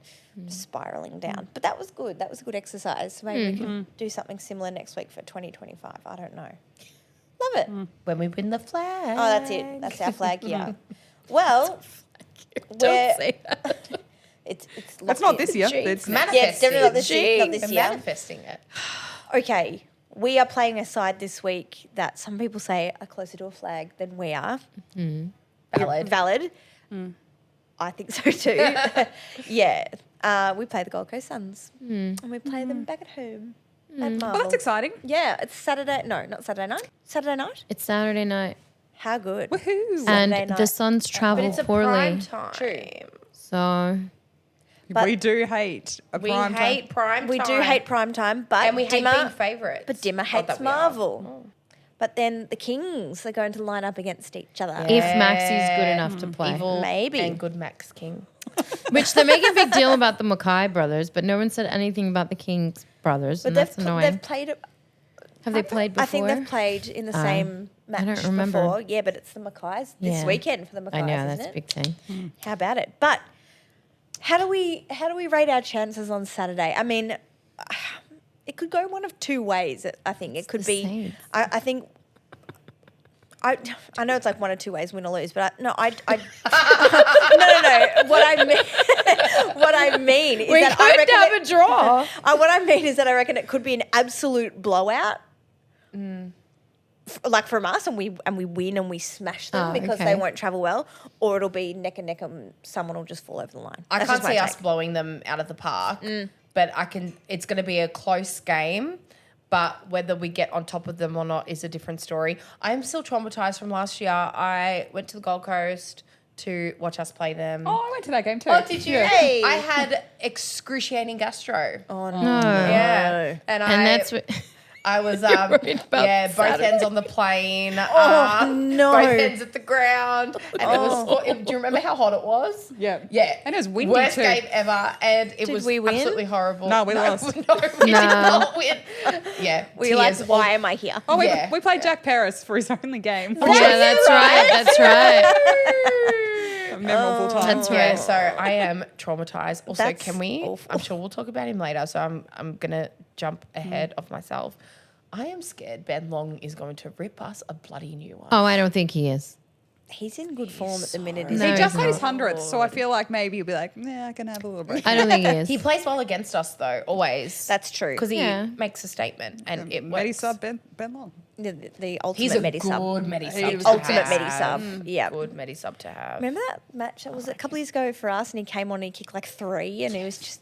spiraling down? But that was good. That was a good exercise. Maybe we can do something similar next week for 2025. I don't know. Love it. When we win the flag. Oh, that's it. That's our flag here. Well, Don't say that. it's That's not this year. Jinx. It's Manifesting. Yeah, it's definitely not this year. Not We're this year. manifesting it. Okay, we are playing a side this week that some people say are closer to a flag than we are. Valid. Valid. I think so too. Yeah. We play the Gold Coast Suns and we play them back at home at Marvel. Well, that's exciting. Yeah, it's Saturday. No, not Saturday night. Saturday night? It's Saturday night. How good. Woohoo. And Saturday the night. Suns But travel it's a poorly. prime time. True. So But we do hate a We prime time. hate prime time. We do hate prime time, but And we hate being Dimmer, favourites. but Dimmer Oh, hates that we are. Marvel. But then the Kings are going to line up against each other. if Maxie's good enough to play. Evil Maybe. and good Max King. Which they're making a big deal about the Mackay brothers, but no one said anything about the Kings brothers, But and that's they've annoying. played it. Have they played before? I think they've played in the same match don't remember. before. Yeah, but it's the Mackays this Yeah. weekend for the Mackays, I know, isn't that's a it? big thing. How about it? But how do we rate our chances on Saturday? I mean, it could go one of two ways. I think it could the be. Saints. I think. I know it's like one or two ways, win or lose, but no. What I mean is We that could I reckon have a draw. what I mean is that I reckon it could be an absolute blowout. Like from us, and we win and we smash them Oh, because okay. they won't travel well, or it'll be neck and neck and someone will just fall over the line. I That's can't just my see us take. blowing them out of the park, but it's going to be a close game. But whether we get on top of them or not is a different story. I am still traumatized from last year. I went to the Gold Coast to watch us play them. Oh, I went to that game too. Oh, did you? Yeah. Hey. I had excruciating gastro. Oh no! Yeah, and that's what. I was worried about both Saturday. ends on the plane. no. Both ends at the ground. And it was. Do you remember how hot it was? Yeah. Yeah. And it was windy Worst too. game ever, and it Did was we win? absolutely horrible. No, we lost. No, we did not win. Yeah, We're like, tears why am I here? Oh, Yeah. we played Jack Paris for his only game. Yeah, that's right. That's right. A memorable time. That's Yeah, right. so I am traumatized. Also, That's can we? awful. I'm sure we'll talk about him later. So I'm gonna jump ahead of myself. I am scared Ben Long is going to rip us a bloody new one. Oh, I don't think he is. He's in good form at the minute. No, Isn't He he? just he's had his not. 100th, so I feel like maybe he'll be like, yeah, I can have a little break. I don't think he is. He plays well against us though, always. That's true. because he Yeah. makes a statement and it Medi works. sub Ben Long. The ultimate He's a medi good sub. medi He sub. was to Ultimate have. medi sub. Yeah. Good medi sub to have. Remember that match? That was a couple of years ago for us, and he came on and he kicked like 3, and he was just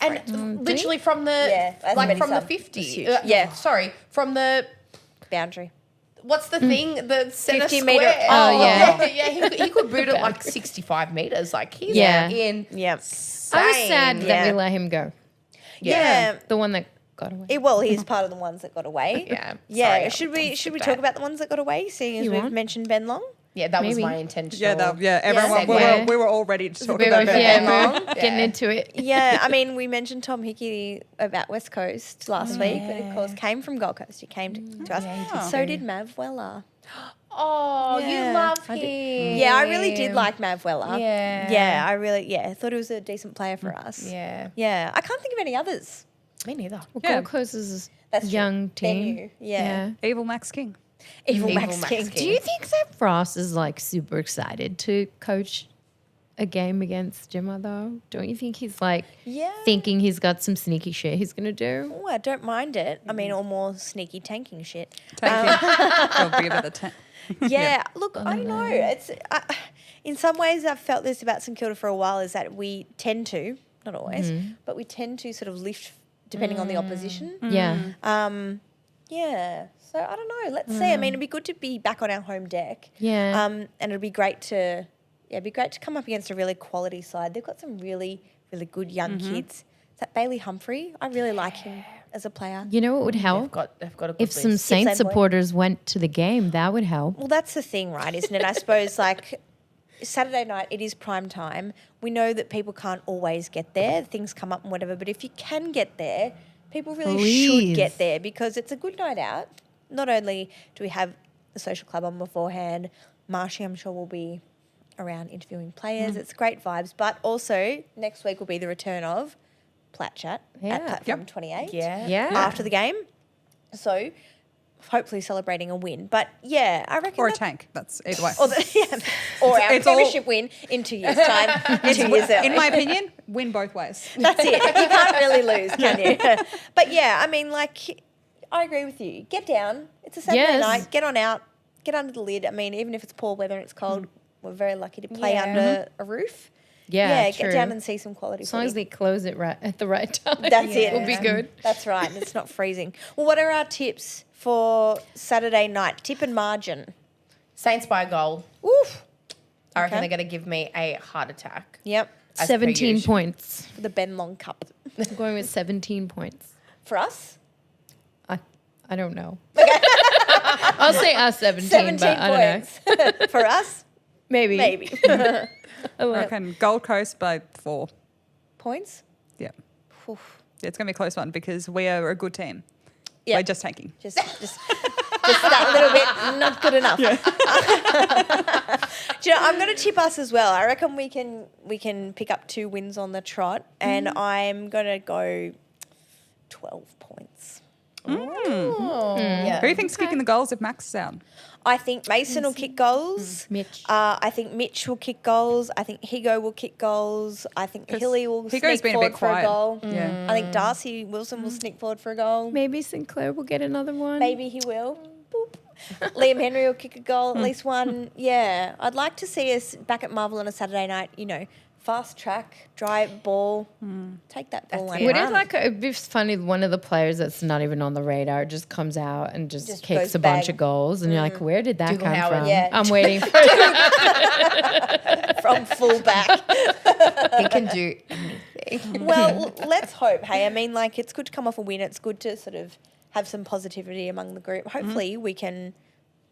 And literally from the Yeah, that's like medi from the sub. 50. It's huge. Yeah. Sorry, from the boundary. what's the thing? The center 50 square. metre- Oh, yeah. yeah. He could boot it like 65 meters. Like he's Yeah. in. Yeah. I was sad that Yeah. we let him go. Yeah. The one that got away. He's part of the ones that got away. Yeah. Yeah. Sorry, should we skip talk that. about the ones that got away, seeing as You we've want? mentioned Ben Long? Yeah, that was Maybe. my intention. Everyone, segue. we were all ready to talk We about were, Ben yeah, Long. we were getting into it. Yeah, I mean, we mentioned Tom Hickey about West Coast last week, but of course came from Gold Coast. He came to us. Yeah, he did So did Mav Weller. Oh, Yeah. you love I him. did. Yeah, I really did like Mav Weller. Yeah. Yeah, I thought he was a decent player for us. Yeah. Yeah, I can't think of any others. Me neither. Well, Yeah. Gold Coast is That's a true. young They're team. new. Yeah. Evil Max King. Evil Evil Max Max King. King. Do you think that Frost is like super excited to coach a game against Gemma though? Don't you think he's like Yeah. thinking he's got some sneaky shit he's gonna do? Oh, I don't mind it. I mean, or more sneaky tanking shit. It'll be about the 10. Yeah, look, I don't know. It's in some ways I've felt this about St Kilda for a while, is that we tend to, not always, but we tend to sort of lift depending on the opposition. Yeah. Yeah. So I don't know. Let's see. I mean, it'd be good to be back on our home deck. Yeah. And it'd be great to come up against a really quality side. They've got some really, really good young kids. Is that Bailey Humphrey? I really like him as a player. You know what would help? They've got a good If some list. Saints Gippsland boy. supporters went to the game, that would help. Well, that's the thing, right? Isn't it? I suppose like Saturday night, it is prime time. We know that people can't always get there. Things come up and whatever. But if you can get there, People really should get there because it's a good night out. Not only do we have the social club on beforehand, Marshy, I'm sure, will be around interviewing players. It's great vibes. But also, next week will be the return of Plat Chat at Platform 28 after the game. So, hopefully celebrating a win. But, yeah, I reckon... Or a tank. That's either way. Or our premiership win in 2 years' time. 2 years early. In my opinion, win both ways. That's it. You can't really lose, can you? But, yeah, I mean, like, I agree with you. Get down. It's a Saturday night. Get on out. Get under the lid. I mean, even if it's poor weather and it's cold, we're very lucky to play under a roof. Yeah, get down and see some quality. As long as they close it right at the right time. That's it. It'll be good. That's right. And it's not freezing. Well, what are our tips for Saturday night? Tip and margin. Saints by a goal. Oof. I reckon they're going to give me a heart attack. Yep. As per 17 usual. points. For the Ben Long Cup. I'm going with 17 points. For us? I don't know. I'll say us 17, but I don't know. points. For us? Maybe. I reckon Gold Coast by 4. Points? Yeah. Oof. It's going to be a close one because we are a good team. Yep. We're just tanking. Just that little bit not good enough. Do you know, I'm going to tip us as well. I reckon we can pick up 2 wins on the trot, and I'm going to go 12 points. Yeah. Who do you think's kicking the goals if Max is out? I think Mason will kick goals. Mitch. I think Mitch will kick goals. I think Higo will kick goals. I think Hilly will Higo's sneak been a forward bit for a quiet. goal. Yeah. I think Darcy Wilson will sneak forward for a goal. Maybe Sinclair will get another one. Maybe he will. Boop. Liam Henry will kick a goal, at least one. Yeah. I'd like to see us back at Marvel on a Saturday night, fast track, dry ball. Take that ball and Would run. it'd be funny, one of the players that's not even on the radar just comes out and just Just kicks goes a bunch bang. of goals and you're like, where did that Dougal come Howard, from? yeah. I'm waiting for it. From full back. He can do anything. Well, let's hope. Hey, I mean, like, it's good to come off a win. It's good to sort of have some positivity among the group. Hopefully we can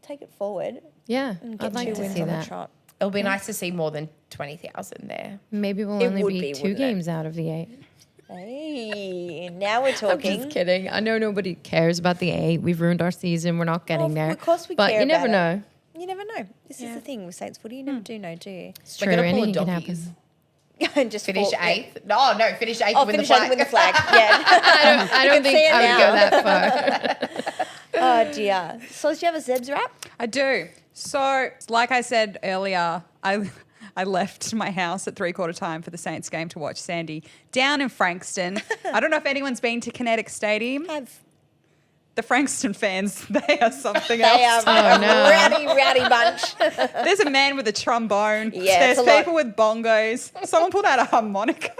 take it forward Yeah, and get I'd like 2 to wins see on the that. trot. It'll be nice to see more than 20,000 there. Maybe we'll It only would be be, 2 wouldn't it? games out of the 8. Hey, now we're I'm talking. just kidding. I know nobody cares about the 8. We've ruined our season. We're not getting there. Of course we but care you never about know. You never know. This is the thing with Saints footy. You never do know, do you? It's We're true. going to pull a Anything can doggies. happen. And just Finish fall- 8th. No, finish 8th Oh, with the finish flag. eighth with the flag. Yeah. I don't think see it I would go now. that far. Oh dear. So do you have a Zebs wrap? I do. So, like I said earlier, I left my house at 3/4 time for the Saints game to watch Sandy down in Frankston. I don't know if anyone's been to Kinetic Stadium. The Frankston fans, they are something They else. are a no. rowdy bunch. There's a man with a trombone. Yeah, There's it's a lot. people with bongos. Someone pulled out a harmonica.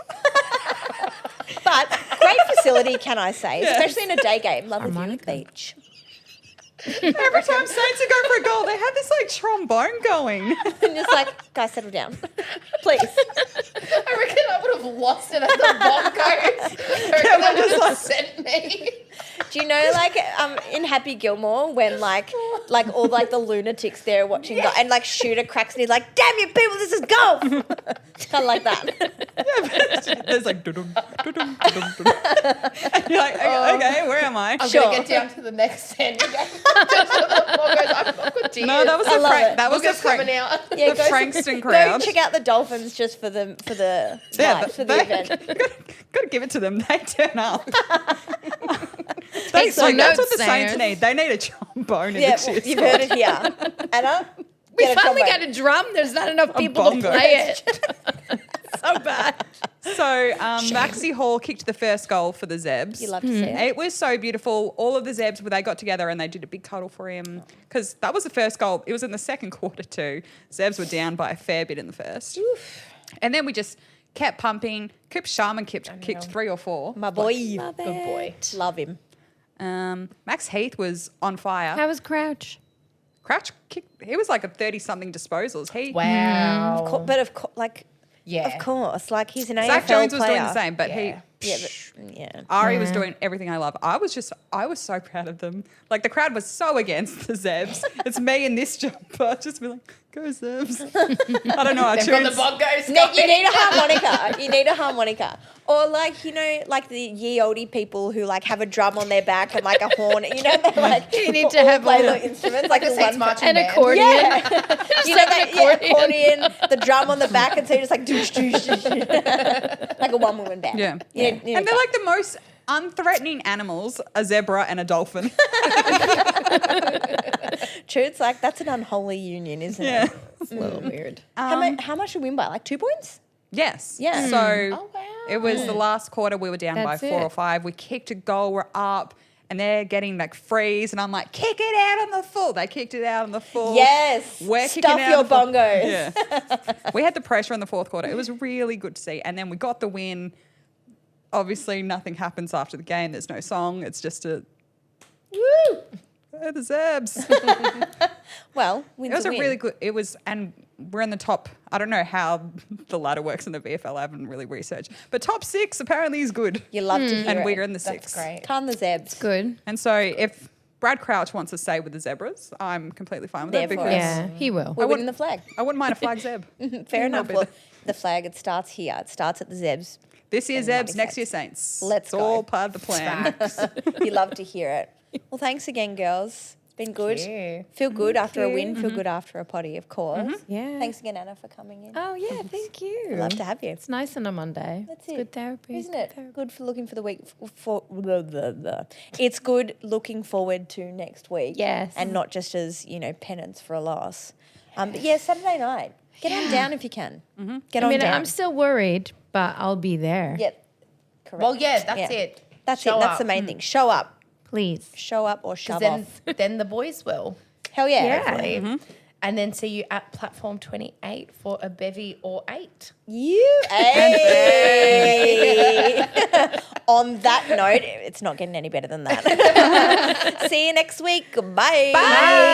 But great facility, can I say, especially in a day game. Lovely view of the beach. Every time Saints would go for a goal, they had this like trombone going. And just like, guys, settle down. Please. I reckon I would have lost it at the Broncos. I reckon they would have sent me. Do you know, like, in Happy Gilmore, when like all like the lunatics there watching golf, and like Shooter cracks and he's like, "Damn you people, this is golf." It's kind of like that. There's like dudum, dudum, dudum, dudum. And you're like, okay, where am I? I'm Sure. going to get down to the next Sandy game. Just for the Broncos. I've got tears. No, that was I the love Frank. it. That was the Booker's coming Frank. out. Yeah, The Frankston crowd. Go check out the Dolphins just for the Yeah, night, for the event. Got to give it to them. They turn up. Take some that's what notes, the Saints Sayers. need. They need a trombone in Yeah, the well, cheers. you've heard it here. Anna, We get a finally trombone. got a drum. There's not enough people to bongo. play it. So bad. So Maxie Hall kicked the first goal for the Zebs. You love to see it. It was so beautiful. All of the Zebs, they got together and they did a big cuddle for him because that was the first goal. It was in the second quarter too. Zebs were down by a fair bit in the first. And then we just kept pumping. Cooper Sharman kicked 3 or 4. My boy. Love Good boy. Love him. Max Heath was on fire. How was Crouch? Crouch kicked. He was like a 30-something disposals. Wow. But of course, like he's an AFL Zach Jones was player. doing the same, but Yeah. Ari was doing everything I love. I was so proud of them. Like the crowd was so against the Zebs. It's me in this jumper, just be like, go Zebs. I don't know. They've got the Broncos. You need a harmonica. You need a harmonica. Or like, you know, like the ye olde people who like have a drum on their back and like a horn. You know, they like You need to have play all the instruments like the the Saints one marching An band. accordion. Yeah, you know, that, accordion, the drum on the back, and so you're just like doosh, doosh, doosh. Like a one-woman band. Yeah. You know, And they're like the most unthreatening animals, a zebra and a dolphin. true. It's like that's an unholy union, isn't Yeah. it? It's a little weird. How much did we win by? Like 2 points? Yes. Yeah. So Oh, wow. it was the last quarter. We were down That's by 4 it. or 5. We kicked a goal. We're up. And they're getting like freeze. And I'm like, kick it out on the full. They kicked it out on the full. Yes. We're kicking Stuff out your the full. bongos. Yeah. We had the pressure in the fourth quarter. It was really good to see. And then we got the win. Obviously, nothing happens after the game. There's no song. It's just a, Woo! "Hey, the Zebs." Well, It win's was a win. really good. It was, and we're in the top. I don't know how the ladder works in the VFL. I haven't really researched, but top 6 apparently is good. You love to hear And it. we're in the That's 6. great. Calm the Zebs. Good. And so if Brad Crouch wants to stay with the Zebras, I'm completely fine with There it for because us. Yeah, he will. We're winning the flag. I wouldn't mind a flag Zeb. Fair enough. be Well, there. the flag, it starts here. It starts at the Zebs. This year And might be Zebs, next year Saints. Saints. Let's it's go. all part of the plan. You love to hear it. Well, thanks again, girls. It's been good. you. Feel good after a win. Mm-hmm. Feel good after a potty, of course. Yeah. Thanks again, Anna, for coming in. Oh yeah, thank you. Love to have you. It's nice on a Monday. That's It's it. good therapy. Isn't it? Good for looking for the week. It's good looking forward to next week. Yes. And not just as, you know, penance for a loss. But yeah, Saturday night. Get on down if you can. Get I on mean, down. I'm still worried, but I'll be there. Yep. Correct. Well, yeah, that's Yeah. it. That's Show it. That's up. the main thing. Show up. Please. Show up or 'Cause shove then, off. then the boys will. Hell yeah. Yeah. Hopefully. And then see you at platform 28 for a bevy or 8. You. Hey. On that note, it's not getting any better than that. See you next week. Bye. Bye.